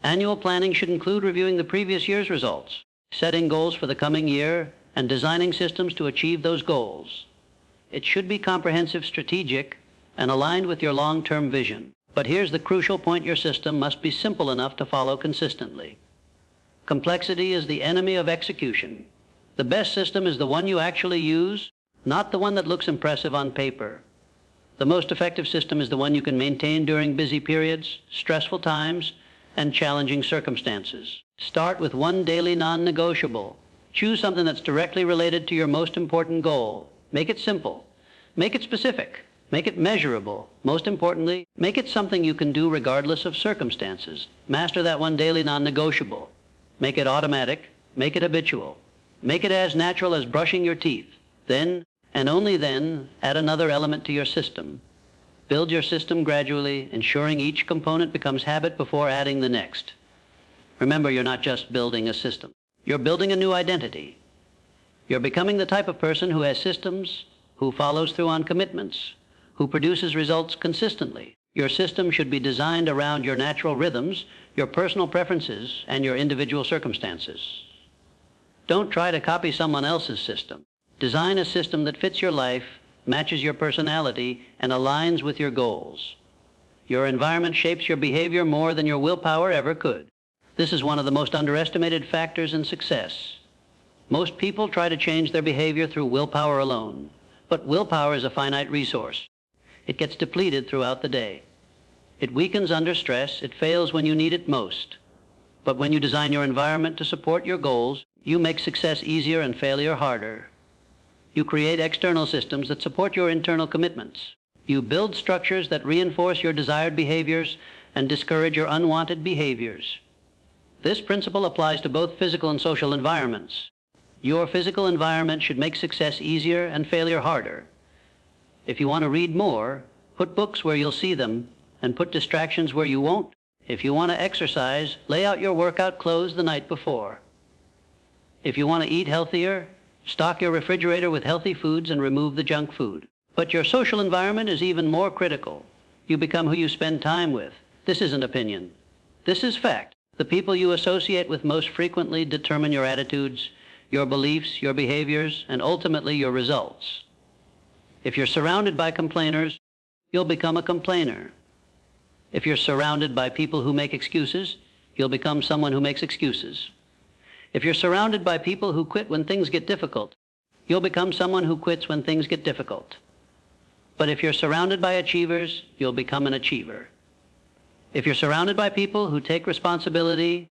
Annual planning should include reviewing the previous year's results, setting goals for the coming year, and designing systems to achieve those goals. It should be comprehensive, strategic, and aligned with your long-term vision. But here's the crucial point: your system must be simple enough to follow consistently. Complexity is the enemy of execution. The best system is the one you actually use, not the one that looks impressive on paper. The most effective system is the one you can maintain during busy periods, stressful times, and challenging circumstances. Start with one daily non-negotiable. Choose something that's directly related to your most important goal. Make it simple. Make it specific. Make it measurable. Most importantly, make it something you can do regardless of circumstances. Master that one daily non-negotiable. Make it automatic. Make it habitual. Make it as natural as brushing your teeth. Then, and only then, add another element to your system. Build your system gradually, ensuring each component becomes habit before adding the next. Remember, you're not just building a system. You're building a new identity. You're becoming the type of person who has systems, who follows through on commitments, who produces results consistently. Your system should be designed around your natural rhythms, your personal preferences, and your individual circumstances. Don't try to copy someone else's system. Design a system that fits your life, matches your personality, and aligns with your goals. Your environment shapes your behavior more than your willpower ever could. This is one of the most underestimated factors in success. Most people try to change their behavior through willpower alone, but willpower is a finite resource. It gets depleted throughout the day. It weakens under stress. It fails when you need it most. But when you design your environment to support your goals, you make success easier and failure harder. You create external systems that support your internal commitments. You build structures that reinforce your desired behaviors and discourage your unwanted behaviors. This principle applies to both physical and social environments. Your physical environment should make success easier and failure harder. If you want to read more, put books where you'll see them and put distractions where you won't. If you want to exercise, lay out your workout clothes the night before. If you want to eat healthier, stock your refrigerator with healthy foods and remove the junk food. But your social environment is even more critical. You become who you spend time with. This isn't opinion. This is fact. The people you associate with most frequently determine your attitudes, your beliefs, your behaviors, and ultimately your results. If you're surrounded by complainers, you'll become a complainer. If you're surrounded by people who make excuses, you'll become someone who makes excuses. If you're surrounded by people who quit when things get difficult, you'll become someone who quits when things get difficult. But if you're surrounded by achievers, you'll become an achiever. If you're surrounded by people who take responsibility,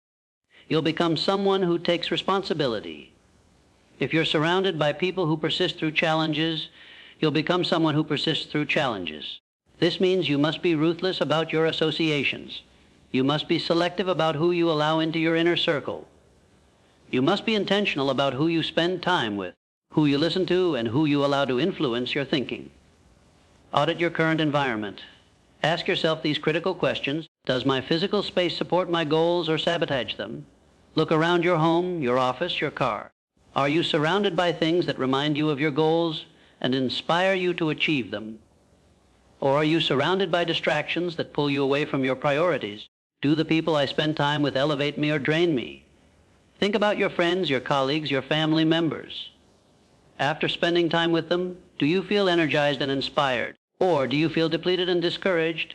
you'll become someone who takes responsibility. If you're surrounded by people who persist through challenges, you'll become someone who persists through challenges. This means you must be ruthless about your associations. You must be selective about who you allow into your inner circle. You must be intentional about who you spend time with, who you listen to, and who you allow to influence your thinking. Audit your current environment. Ask yourself these critical questions. Does my physical space support my goals or sabotage them? Look around your home, your office, your car. Are you surrounded by things that remind you of your goals and inspire you to achieve them? Or are you surrounded by distractions that pull you away from your priorities? Do the people I spend time with elevate me or drain me? Think about your friends, your colleagues, your family members. After spending time with them, do you feel energized and inspired? Or do you feel depleted and discouraged?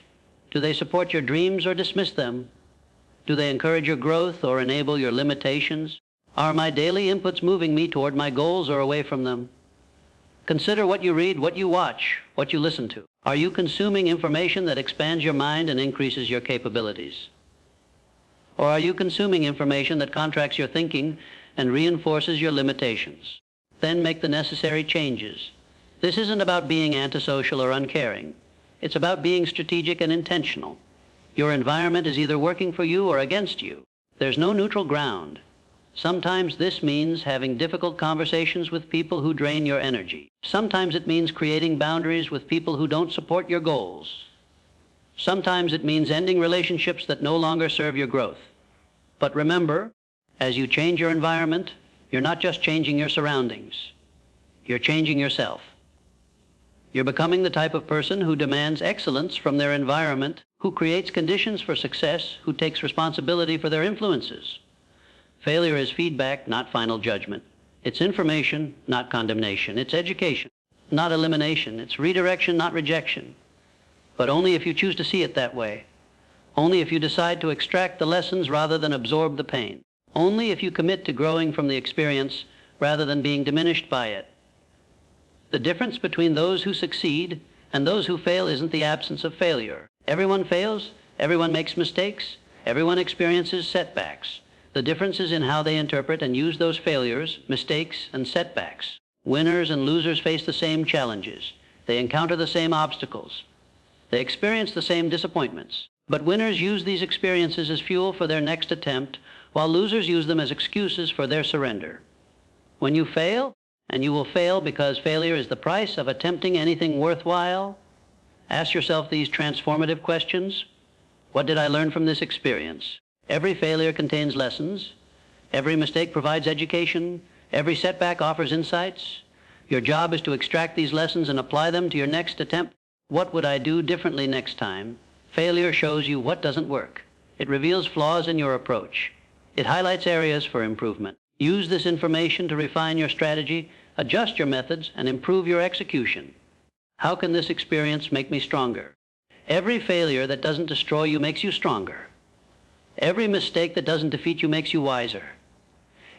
Do they support your dreams or dismiss them? Do they encourage your growth or enable your limitations? Are my daily inputs moving me toward my goals or away from them? Consider what you read, what you watch, what you listen to. Are you consuming information that expands your mind and increases your capabilities? Or are you consuming information that contracts your thinking and reinforces your limitations? Then make the necessary changes. This isn't about being antisocial or uncaring. It's about being strategic and intentional. Your environment is either working for you or against you. There's no neutral ground. Sometimes this means having difficult conversations with people who drain your energy. Sometimes it means creating boundaries with people who don't support your goals. Sometimes it means ending relationships that no longer serve your growth. But remember, as you change your environment, you're not just changing your surroundings. You're changing yourself. You're becoming the type of person who demands excellence from their environment, who creates conditions for success, who takes responsibility for their influences. Failure is feedback, not final judgment. It's information, not condemnation. It's education, not elimination. It's redirection, not rejection. But only if you choose to see it that way. Only if you decide to extract the lessons rather than absorb the pain. Only if you commit to growing from the experience rather than being diminished by it. The difference between those who succeed and those who fail isn't the absence of failure. Everyone fails, everyone makes mistakes, everyone experiences setbacks. The difference is in how they interpret and use those failures, mistakes, and setbacks. Winners and losers face the same challenges. They encounter the same obstacles. They experience the same disappointments. But winners use these experiences as fuel for their next attempt, while losers use them as excuses for their surrender. When you fail, and you will fail because failure is the price of attempting anything worthwhile, ask yourself these transformative questions. What did I learn from this experience? Every failure contains lessons. Every mistake provides education. Every setback offers insights. Your job is to extract these lessons and apply them to your next attempt. What would I do differently next time? Failure shows you what doesn't work. It reveals flaws in your approach. It highlights areas for improvement. Use this information to refine your strategy, adjust your methods, and improve your execution. How can this experience make me stronger? Every failure that doesn't destroy you makes you stronger. Every mistake that doesn't defeat you makes you wiser.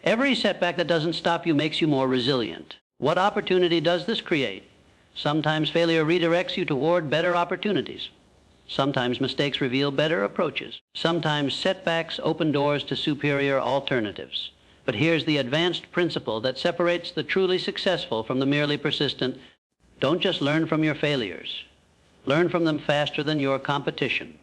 Every setback that doesn't stop you makes you more resilient. What opportunity does this create? Sometimes failure redirects you toward better opportunities. Sometimes mistakes reveal better approaches. Sometimes setbacks open doors to superior alternatives. But here's the advanced principle that separates the truly successful from the merely persistent. Don't just learn from your failures. Learn from them faster than your competition.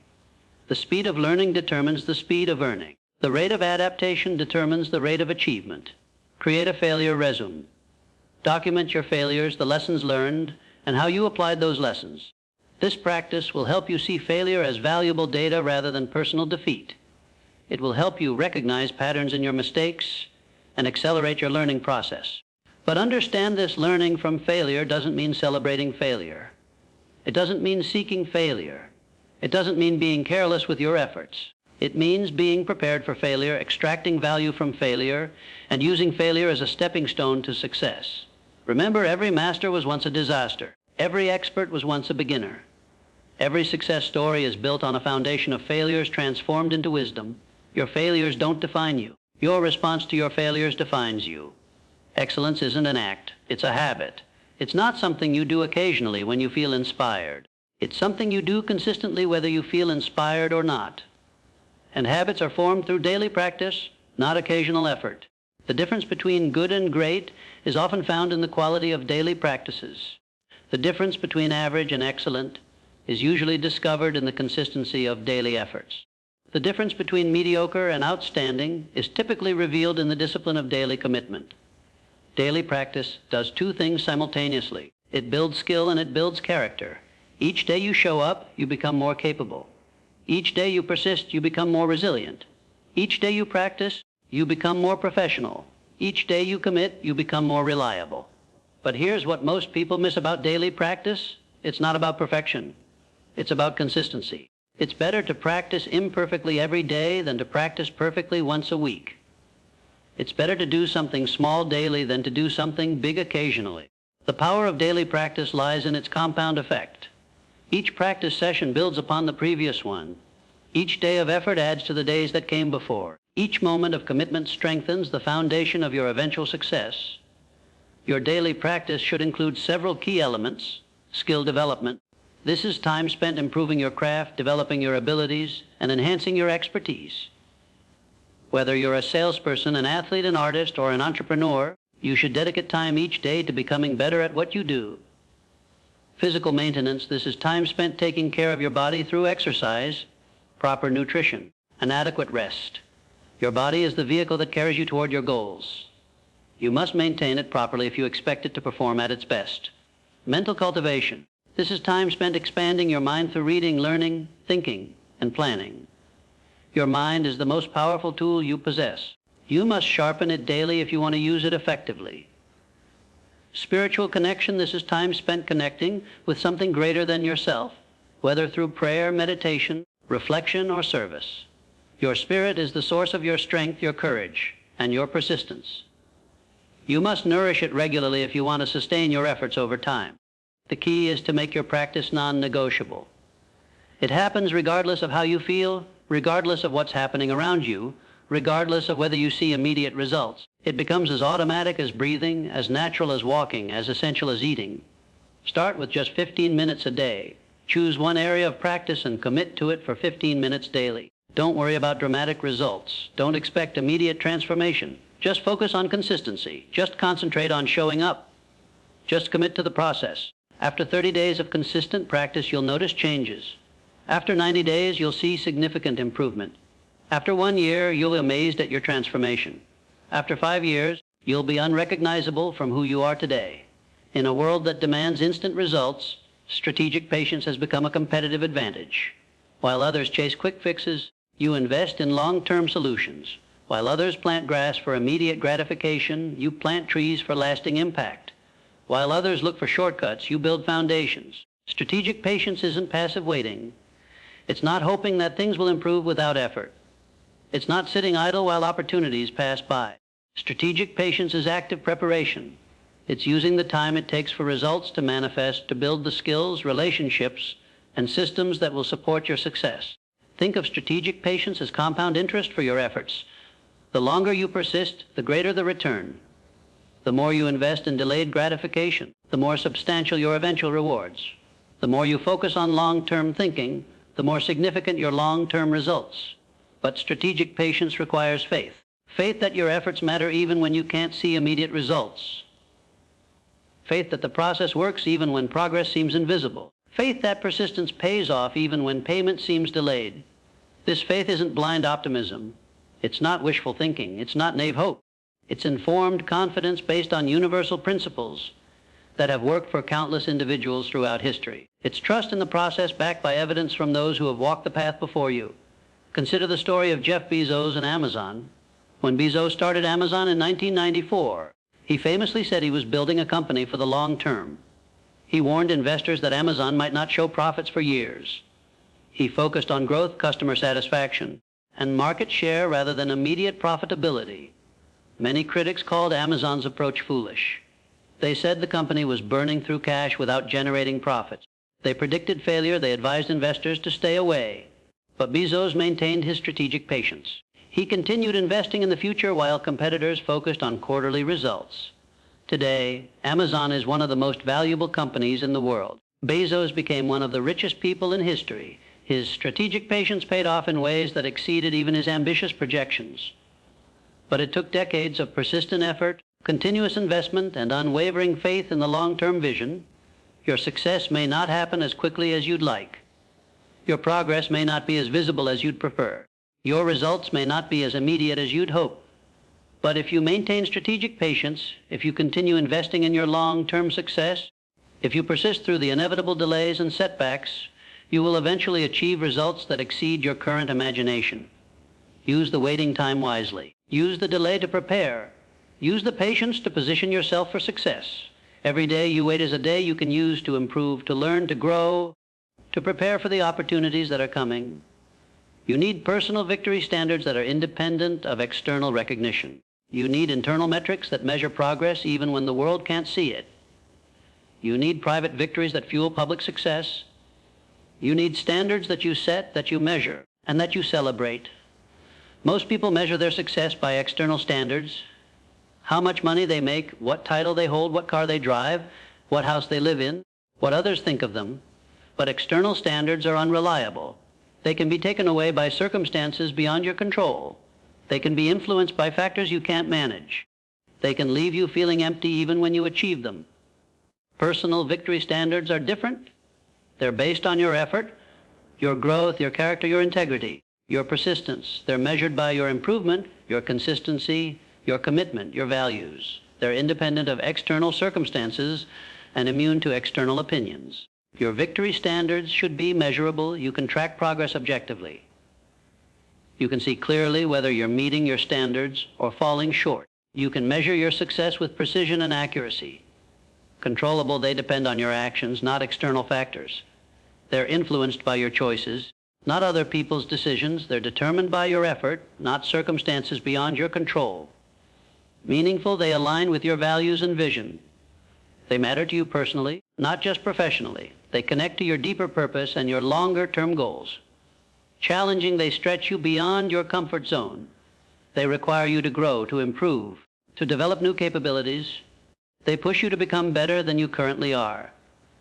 The speed of learning determines the speed of earning. The rate of adaptation determines the rate of achievement. Create a failure resume. Document your failures, the lessons learned, and how you applied those lessons. This practice will help you see failure as valuable data rather than personal defeat. It will help you recognize patterns in your mistakes and accelerate your learning process. But understand this: learning from failure doesn't mean celebrating failure. It doesn't mean seeking failure. It doesn't mean being careless with your efforts. It means being prepared for failure, extracting value from failure, and using failure as a stepping stone to success. Remember, every master was once a disaster. Every expert was once a beginner. Every success story is built on a foundation of failures transformed into wisdom. Your failures don't define you. Your response to your failures defines you. Excellence isn't an act. It's a habit. It's not something you do occasionally when you feel inspired. It's something you do consistently whether you feel inspired or not. And habits are formed through daily practice, not occasional effort. The difference between good and great is often found in the quality of daily practices. The difference between average and excellent is usually discovered in the consistency of daily efforts. The difference between mediocre and outstanding is typically revealed in the discipline of daily commitment. Daily practice does two things simultaneously. It builds skill and it builds character. Each day you show up, you become more capable. Each day you persist, you become more resilient. Each day you practice, you become more professional. Each day you commit, you become more reliable. But here's what most people miss about daily practice. It's not about perfection. It's about consistency. It's better to practice imperfectly every day than to practice perfectly once a week. It's better to do something small daily than to do something big occasionally. The power of daily practice lies in its compound effect. Each practice session builds upon the previous one. Each day of effort adds to the days that came before. Each moment of commitment strengthens the foundation of your eventual success. Your daily practice should include several key elements: skill development. This is time spent improving your craft, developing your abilities, and enhancing your expertise. Whether you're a salesperson, an athlete, an artist, or an entrepreneur, you should dedicate time each day to becoming better at what you do. Physical maintenance. This is time spent taking care of your body through exercise, proper nutrition, and adequate rest. Your body is the vehicle that carries you toward your goals. You must maintain it properly if you expect it to perform at its best. Mental cultivation. This is time spent expanding your mind through reading, learning, thinking, and planning. Your mind is the most powerful tool you possess. You must sharpen it daily if you want to use it effectively. Spiritual connection. This is time spent connecting with something greater than yourself, whether through prayer, meditation, reflection, or service. Your spirit is the source of your strength, your courage, and your persistence. You must nourish it regularly if you want to sustain your efforts over time. The key is to make your practice non-negotiable. It happens regardless of how you feel, regardless of what's happening around you, regardless of whether you see immediate results. It becomes as automatic as breathing, as natural as walking, as essential as eating. Start with just 15 minutes a day. Choose one area of practice and commit to it for 15 minutes daily. Don't worry about dramatic results. Don't expect immediate transformation. Just focus on consistency. Just concentrate on showing up. Just commit to the process. After 30 days of consistent practice, you'll notice changes. After 90 days, you'll see significant improvement. After 1 year, you'll be amazed at your transformation. After 5 years, you'll be unrecognizable from who you are today. In a world that demands instant results, strategic patience has become a competitive advantage. While others chase quick fixes, you invest in long-term solutions. While others plant grass for immediate gratification, you plant trees for lasting impact. While others look for shortcuts, you build foundations. Strategic patience isn't passive waiting. It's not hoping that things will improve without effort. It's not sitting idle while opportunities pass by. Strategic patience is active preparation. It's using the time it takes for results to manifest to build the skills, relationships, and systems that will support your success. Think of strategic patience as compound interest for your efforts. The longer you persist, the greater the return. The more you invest in delayed gratification, the more substantial your eventual rewards. The more you focus on long-term thinking, the more significant your long-term results. But strategic patience requires faith. Faith that your efforts matter even when you can't see immediate results. Faith that the process works even when progress seems invisible. Faith that persistence pays off even when payment seems delayed. This faith isn't blind optimism. It's not wishful thinking. It's not naive hope. It's informed confidence based on universal principles that have worked for countless individuals throughout history. It's trust in the process backed by evidence from those who have walked the path before you. Consider the story of Jeff Bezos and Amazon. When Bezos started Amazon in 1994, he famously said he was building a company for the long term. He warned investors that Amazon might not show profits for years. He focused on growth, customer satisfaction, and market share rather than immediate profitability. Many critics called Amazon's approach foolish. They said the company was burning through cash without generating profits. They predicted failure. They advised investors to stay away. But Bezos maintained his strategic patience. He continued investing in the future while competitors focused on quarterly results. Today, Amazon is one of the most valuable companies in the world. Bezos became one of the richest people in history. His strategic patience paid off in ways that exceeded even his ambitious projections. But it took decades of persistent effort, continuous investment, and unwavering faith in the long-term vision. Your success may not happen as quickly as you'd like. Your progress may not be as visible as you'd prefer. Your results may not be as immediate as you'd hope. But if you maintain strategic patience, if you continue investing in your long-term success, if you persist through the inevitable delays and setbacks, you will eventually achieve results that exceed your current imagination. Use the waiting time wisely. Use the delay to prepare. Use the patience to position yourself for success. Every day you wait is a day you can use to improve, to learn, to grow, to prepare for the opportunities that are coming. You need personal victory standards that are independent of external recognition. You need internal metrics that measure progress even when the world can't see it. You need private victories that fuel public success. You need standards that you set, that you measure, and that you celebrate. Most people measure their success by external standards: how much money they make, what title they hold, what car they drive, what house they live in, what others think of them. But external standards are unreliable. They can be taken away by circumstances beyond your control. They can be influenced by factors you can't manage. They can leave you feeling empty even when you achieve them. Personal victory standards are different. They're based on your effort, your growth, your character, your integrity, your persistence. They're measured by your improvement, your consistency, your commitment, your values. They're independent of external circumstances and immune to external opinions. Your victory standards should be measurable. You can track progress objectively. You can see clearly whether you're meeting your standards or falling short. You can measure your success with precision and accuracy. Controllable, they depend on your actions, not external factors. They're influenced by your choices, not other people's decisions. They're determined by your effort, not circumstances beyond your control. Meaningful, they align with your values and vision. They matter to you personally, not just professionally. They connect to your deeper purpose and your longer-term goals. Challenging, they stretch you beyond your comfort zone. They require you to grow, to improve, to develop new capabilities. They push you to become better than you currently are.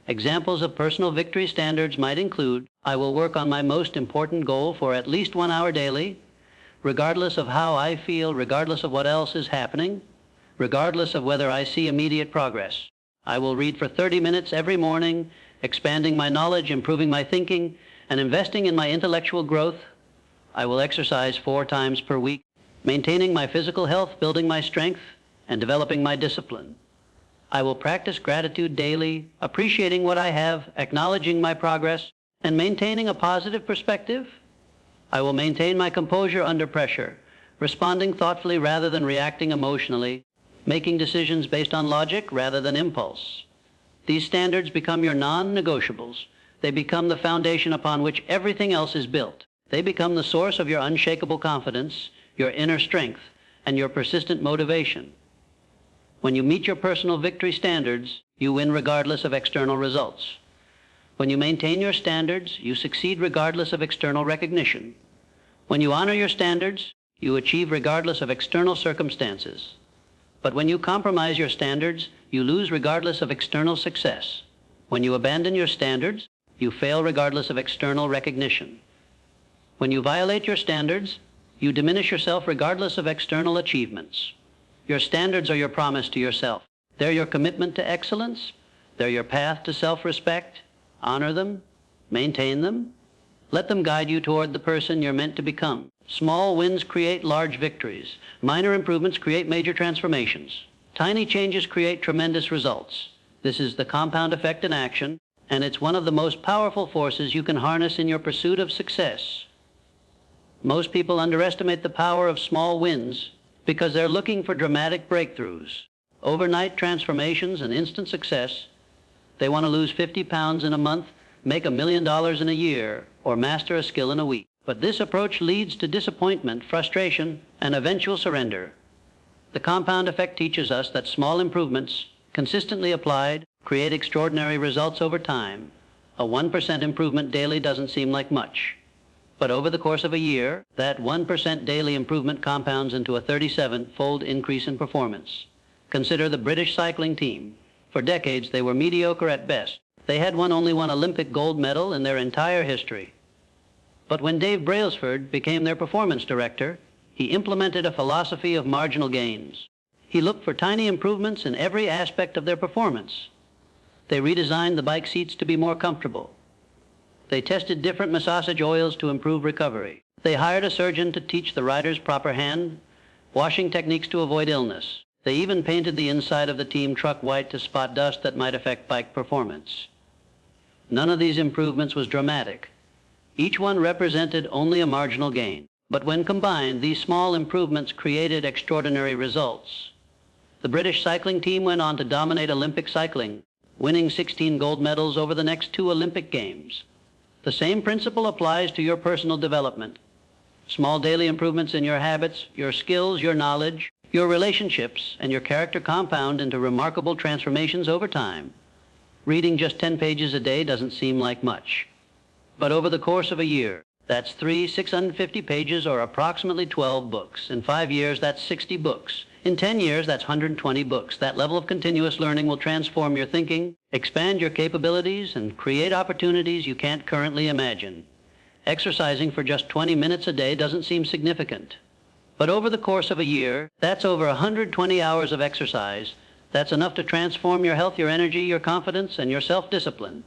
Examples of personal victory standards might include: I will work on my most important goal for at least 1 hour daily, regardless of how I feel, regardless of what else is happening, regardless of whether I see immediate progress. I will read for 30 minutes every morning, expanding my knowledge, improving my thinking, and investing in my intellectual growth. I will exercise 4 times per week, maintaining my physical health, building my strength, and developing my discipline. I will practice gratitude daily, appreciating what I have, acknowledging my progress, and maintaining a positive perspective. I will maintain my composure under pressure, responding thoughtfully rather than reacting emotionally, making decisions based on logic rather than impulse. These standards become your non-negotiables. They become the foundation upon which everything else is built. They become the source of your unshakable confidence, your inner strength, and your persistent motivation. When you meet your personal victory standards, you win regardless of external results. When you maintain your standards, you succeed regardless of external recognition. When you honor your standards, you achieve regardless of external circumstances. But when you compromise your standards, you lose regardless of external success. When you abandon your standards, you fail regardless of external recognition. When you violate your standards, you diminish yourself regardless of external achievements. Your standards are your promise to yourself. They're your commitment to excellence. They're your path to self-respect. Honor them. Maintain them. Let them guide you toward the person you're meant to become. Small wins create large victories. Minor improvements create major transformations. Tiny changes create tremendous results. This is the compound effect in action, and it's one of the most powerful forces you can harness in your pursuit of success. Most people underestimate the power of small wins because they're looking for dramatic breakthroughs, overnight transformations, and instant success. They want to lose 50 pounds in a month, make $1 million in a year, or master a skill in a week. But this approach leads to disappointment, frustration, and eventual surrender. The compound effect teaches us that small improvements, consistently applied, create extraordinary results over time. A 1% improvement daily doesn't seem like much. But over the course of a year, that 1% daily improvement compounds into a 37-fold increase in performance. Consider the British cycling team. For decades, they were mediocre at best. They had won only one Olympic gold medal in their entire history. But when Dave Brailsford became their performance director, he implemented a philosophy of marginal gains. He looked for tiny improvements in every aspect of their performance. They redesigned the bike seats to be more comfortable. They tested different massage oils to improve recovery. They hired a surgeon to teach the riders proper hand washing techniques to avoid illness. They even painted the inside of the team truck white to spot dust that might affect bike performance. None of these improvements was dramatic. Each one represented only a marginal gain. But when combined, these small improvements created extraordinary results. The British cycling team went on to dominate Olympic cycling, winning 16 gold medals over the next 2 Olympic Games. The same principle applies to your personal development. Small daily improvements in your habits, your skills, your knowledge, your relationships, and your character compound into remarkable transformations over time. Reading just 10 pages a day doesn't seem like much. But over the course of a year, that's 650 pages or approximately 12 books. In 5 years, that's 60 books. In 10 years, that's 120 books. That level of continuous learning will transform your thinking, expand your capabilities, and create opportunities you can't currently imagine. Exercising for just 20 minutes a day doesn't seem significant. But over the course of a year, that's over 120 hours of exercise. That's enough to transform your health, your energy, your confidence, and your self-discipline.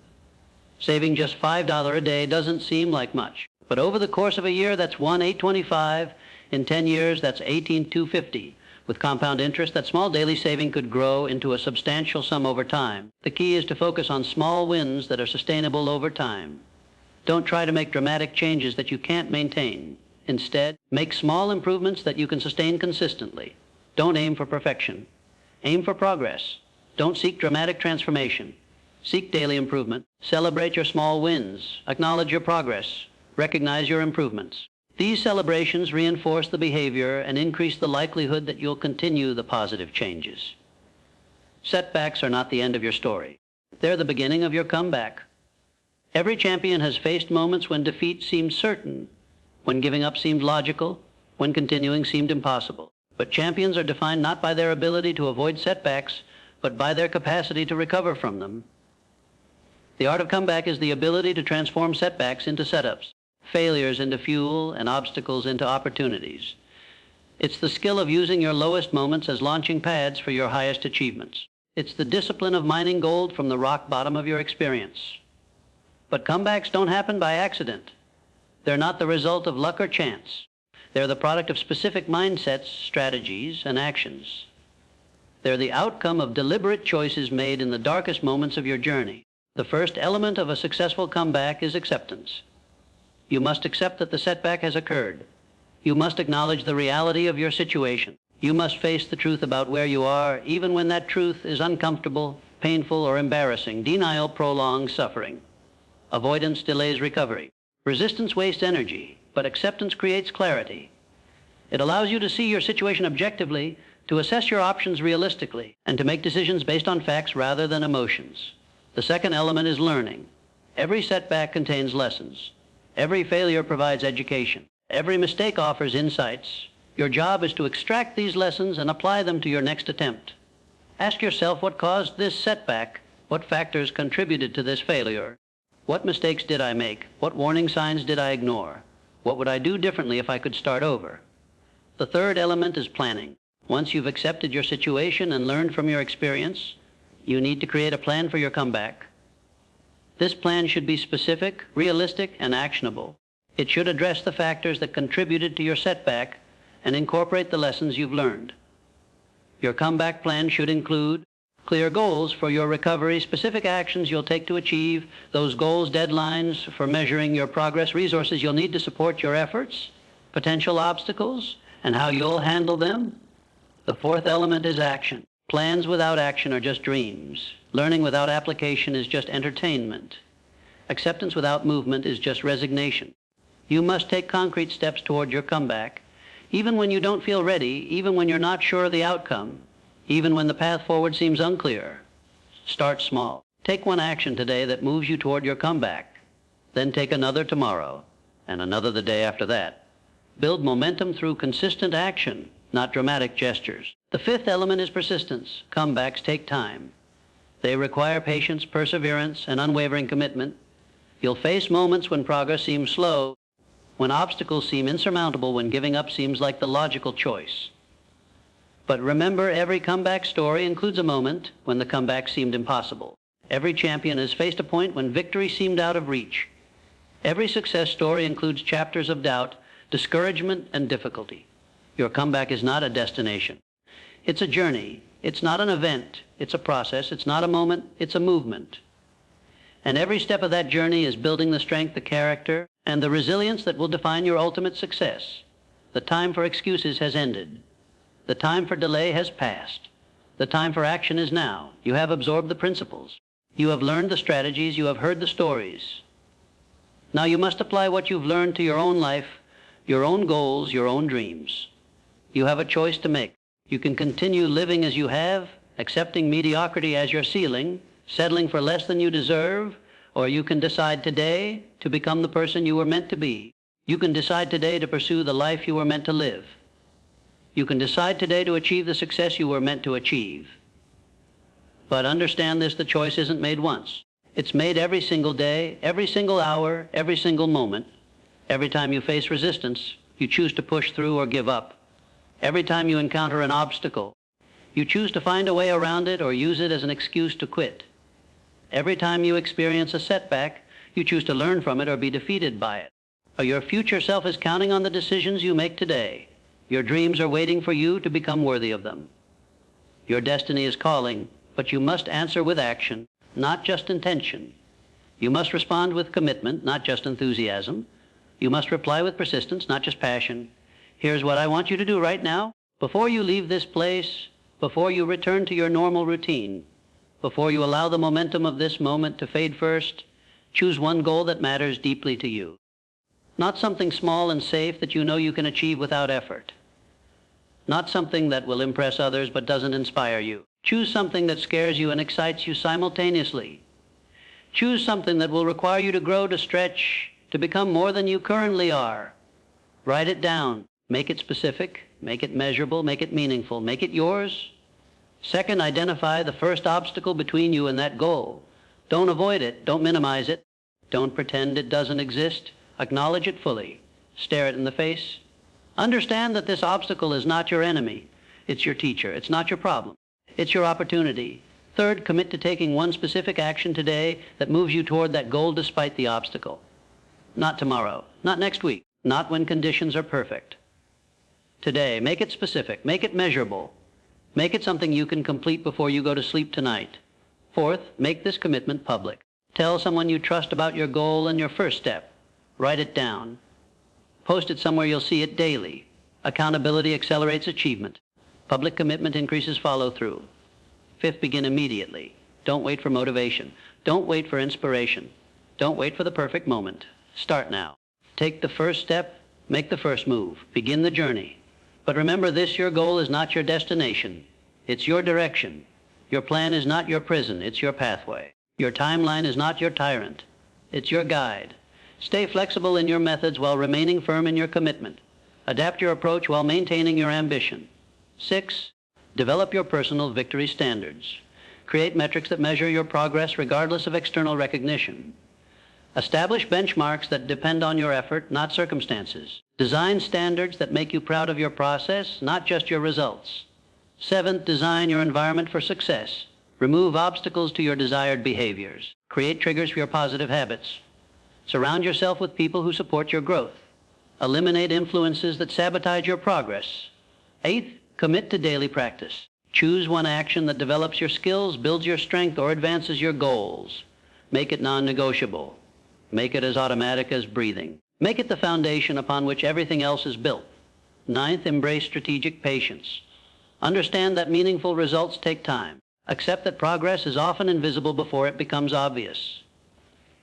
Saving just $5 a day doesn't seem like much. But over the course of a year, that's $1,825. In 10 years, that's $18,250. With compound interest, that small daily saving could grow into a substantial sum over time. The key is to focus on small wins that are sustainable over time. Don't try to make dramatic changes that you can't maintain. Instead, make small improvements that you can sustain consistently. Don't aim for perfection. Aim for progress. Don't seek dramatic transformation. Seek daily improvement. Celebrate your small wins. Acknowledge your progress. Recognize your improvements. These celebrations reinforce the behavior and increase the likelihood that you'll continue the positive changes. Setbacks are not the end of your story. They're the beginning of your comeback. Every champion has faced moments when defeat seemed certain, when giving up seemed logical, when continuing seemed impossible. But champions are defined not by their ability to avoid setbacks, but by their capacity to recover from them. The art of comeback is the ability to transform setbacks into setups, failures into fuel, and obstacles into opportunities. It's the skill of using your lowest moments as launching pads for your highest achievements. It's the discipline of mining gold from the rock bottom of your experience. But comebacks don't happen by accident. They're not the result of luck or chance. They're the product of specific mindsets, strategies, and actions. They're the outcome of deliberate choices made in the darkest moments of your journey. The first element of a successful comeback is acceptance. You must accept that the setback has occurred. You must acknowledge the reality of your situation. You must face the truth about where you are, even when that truth is uncomfortable, painful, or embarrassing. Denial prolongs suffering. Avoidance delays recovery. Resistance wastes energy, but acceptance creates clarity. It allows you to see your situation objectively, to assess your options realistically, and to make decisions based on facts rather than emotions. The second element is learning. Every setback contains lessons. Every failure provides education. Every mistake offers insights. Your job is to extract these lessons and apply them to your next attempt. Ask yourself what caused this setback, what factors contributed to this failure. What mistakes did I make? What warning signs did I ignore? What would I do differently if I could start over? The third element is planning. Once you've accepted your situation and learned from your experience, you need to create a plan for your comeback. This plan should be specific, realistic, and actionable. It should address the factors that contributed to your setback and incorporate the lessons you've learned. Your comeback plan should include clear goals for your recovery, specific actions you'll take to achieve those goals, deadlines for measuring your progress, resources you'll need to support your efforts, potential obstacles, and how you'll handle them. The fourth element is action. Plans without action are just dreams. Learning without application is just entertainment. Acceptance without movement is just resignation. You must take concrete steps toward your comeback, even when you don't feel ready, even when you're not sure of the outcome, even when the path forward seems unclear. Start small. Take one action today that moves you toward your comeback. Then take another tomorrow, and another the day after that. Build momentum through consistent action, not dramatic gestures. The fifth element is persistence. Comebacks take time. They require patience, perseverance, and unwavering commitment. You'll face moments when progress seems slow, when obstacles seem insurmountable, when giving up seems like the logical choice. But remember, every comeback story includes a moment when the comeback seemed impossible. Every champion has faced a point when victory seemed out of reach. Every success story includes chapters of doubt, discouragement, and difficulty. Your comeback is not a destination. It's a journey. It's not an event. It's a process. It's not a moment. It's a movement. And every step of that journey is building the strength, the character, and the resilience that will define your ultimate success. The time for excuses has ended. The time for delay has passed. The time for action is now. You have absorbed the principles. You have learned the strategies. You have heard the stories. Now you must apply what you've learned to your own life, your own goals, your own dreams. You have a choice to make. You can continue living as you have, accepting mediocrity as your ceiling, settling for less than you deserve, or you can decide today to become the person you were meant to be. You can decide today to pursue the life you were meant to live. You can decide today to achieve the success you were meant to achieve. But understand this, the choice isn't made once. It's made every single day, every single hour, every single moment. Every time you face resistance, you choose to push through or give up. Every time you encounter an obstacle, you choose to find a way around it or use it as an excuse to quit. Every time you experience a setback, you choose to learn from it or be defeated by it. Or your future self is counting on the decisions you make today. Your dreams are waiting for you to become worthy of them. Your destiny is calling, but you must answer with action, not just intention. You must respond with commitment, not just enthusiasm. You must reply with persistence, not just passion. Here's what I want you to do right now. Before you leave this place, before you return to your normal routine, before you allow the momentum of this moment to fade first, choose one goal that matters deeply to you. Not something small and safe that you know you can achieve without effort. Not something that will impress others but doesn't inspire you. Choose something that scares you and excites you simultaneously. Choose something that will require you to grow, to stretch, to become more than you currently are. Write it down. Make it specific. Make it measurable. Make it meaningful. Make it yours. Second, identify the first obstacle between you and that goal. Don't avoid it. Don't minimize it. Don't pretend it doesn't exist. Acknowledge it fully. Stare it in the face. Understand that this obstacle is not your enemy. It's your teacher. It's not your problem. It's your opportunity. Third, commit to taking one specific action today that moves you toward that goal despite the obstacle. Not tomorrow. Not next week. Not when conditions are perfect. Today, make it specific. Make it measurable. Make it something you can complete before you go to sleep tonight. Fourth, make this commitment public. Tell someone you trust about your goal and your first step. Write it down. Post it somewhere you'll see it daily. Accountability accelerates achievement. Public commitment increases follow-through. Fifth, begin immediately. Don't wait for motivation. Don't wait for inspiration. Don't wait for the perfect moment. Start now. Take the first step. Make the first move. Begin the journey. But remember this, your goal is not your destination. It's your direction. Your plan is not your prison. It's your pathway. Your timeline is not your tyrant. It's your guide. Stay flexible in your methods while remaining firm in your commitment. Adapt your approach while maintaining your ambition. 6, develop your personal victory standards. Create metrics that measure your progress regardless of external recognition. Establish benchmarks that depend on your effort, not circumstances. Design standards that make you proud of your process, not just your results. 7th, design your environment for success. Remove obstacles to your desired behaviors. Create triggers for your positive habits. Surround yourself with people who support your growth. Eliminate influences that sabotage your progress. 8th, commit to daily practice. Choose one action that develops your skills, builds your strength, or advances your goals. Make it non-negotiable. Make it as automatic as breathing. Make it the foundation upon which everything else is built. 9th, embrace strategic patience. Understand that meaningful results take time. Accept that progress is often invisible before it becomes obvious.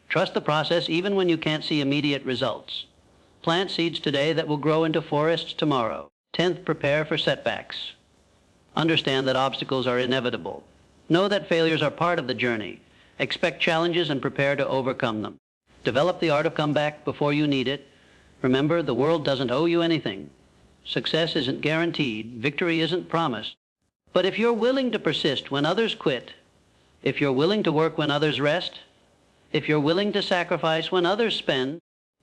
Trust the process even when you can't see immediate results. Plant seeds today that will grow into forests tomorrow. 10th, prepare for setbacks. Understand that obstacles are inevitable. Know that failures are part of the journey. Expect challenges and prepare to overcome them. Develop the art of comeback before you need it. Remember, the world doesn't owe you anything. Success isn't guaranteed. Victory isn't promised. But if you're willing to persist when others quit, If you're willing to work when others rest, if you're willing to sacrifice when others spend,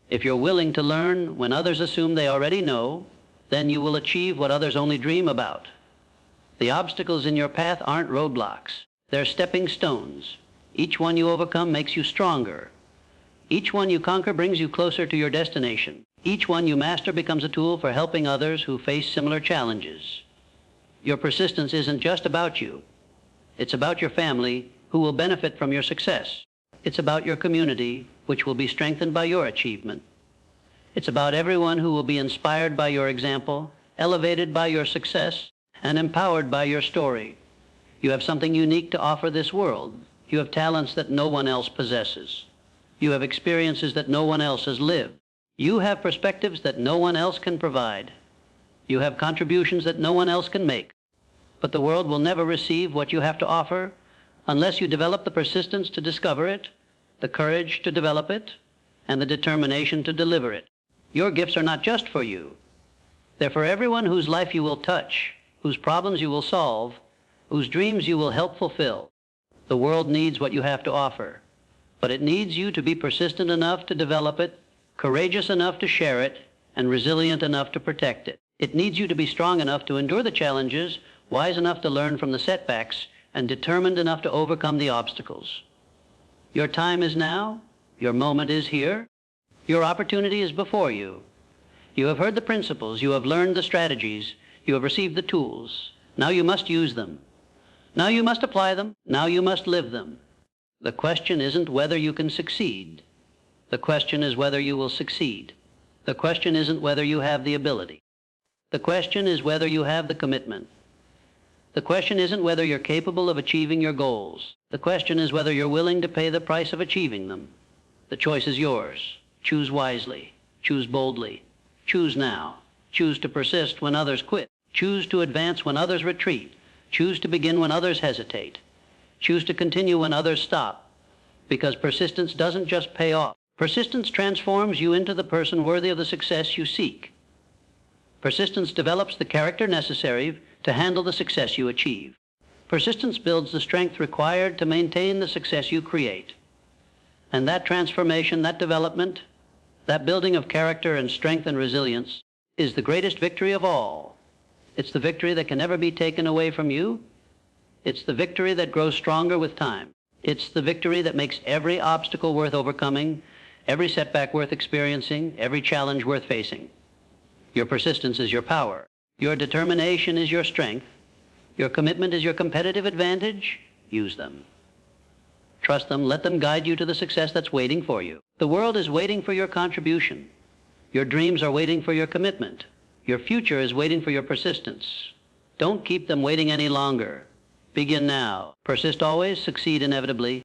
if you're willing to learn when others assume they already know, then you will achieve what others only dream about. The obstacles in your path aren't roadblocks. They're stepping stones. Each one you overcome makes you stronger. Each one you conquer brings you closer to your destination. Each one you master becomes a tool for helping others who face similar challenges. Your persistence isn't just about you. It's about your family, who will benefit from your success. It's about your community, which will be strengthened by your achievement. It's about everyone who will be inspired by your example, elevated by your success, and empowered by your story. You have something unique to offer this world. You have talents that no one else possesses. You have experiences that no one else has lived. You have perspectives that no one else can provide. You have contributions that no one else can make. But the world will never receive what you have to offer unless you develop the persistence to discover it, the courage to develop it, and the determination to deliver it. Your gifts are not just for you. They're for everyone whose life you will touch, whose problems you will solve, whose dreams you will help fulfill. The world needs what you have to offer, but it needs you to be persistent enough to develop it, courageous enough to share it, and resilient enough to protect it. It needs you to be strong enough to endure the challenges, wise enough to learn from the setbacks, and determined enough to overcome the obstacles. Your time is now. Your moment is here. Your opportunity is before you. You have heard the principles. You have learned the strategies. You have received the tools. Now you must use them. Now you must apply them. Now you must live them. The question isn't whether you can succeed. The question is whether you will succeed. The question isn't whether you have the ability. The question is whether you have the commitment. The question isn't whether you're capable of achieving your goals. The question is whether you're willing to pay the price of achieving them. The choice is yours. Choose wisely. Choose boldly. Choose now. Choose to persist when others quit. Choose to advance when others retreat. Choose to begin when others hesitate. Choose to continue when others stop. Because persistence doesn't just pay off. Persistence transforms you into the person worthy of the success you seek. Persistence develops the character necessary to handle the success you achieve. Persistence builds the strength required to maintain the success you create. And that transformation, that development, that building of character and strength and resilience is the greatest victory of all. It's the victory that can never be taken away from you. It's the victory that grows stronger with time. It's the victory that makes every obstacle worth overcoming, every setback worth experiencing, every challenge worth facing. Your persistence is your power. Your determination is your strength. Your commitment is your competitive advantage. Use them. Trust them. Let them guide you to the success that's waiting for you. The world is waiting for your contribution. Your dreams are waiting for your commitment. Your future is waiting for your persistence. Don't keep them waiting any longer. Begin now. Persist always, succeed inevitably.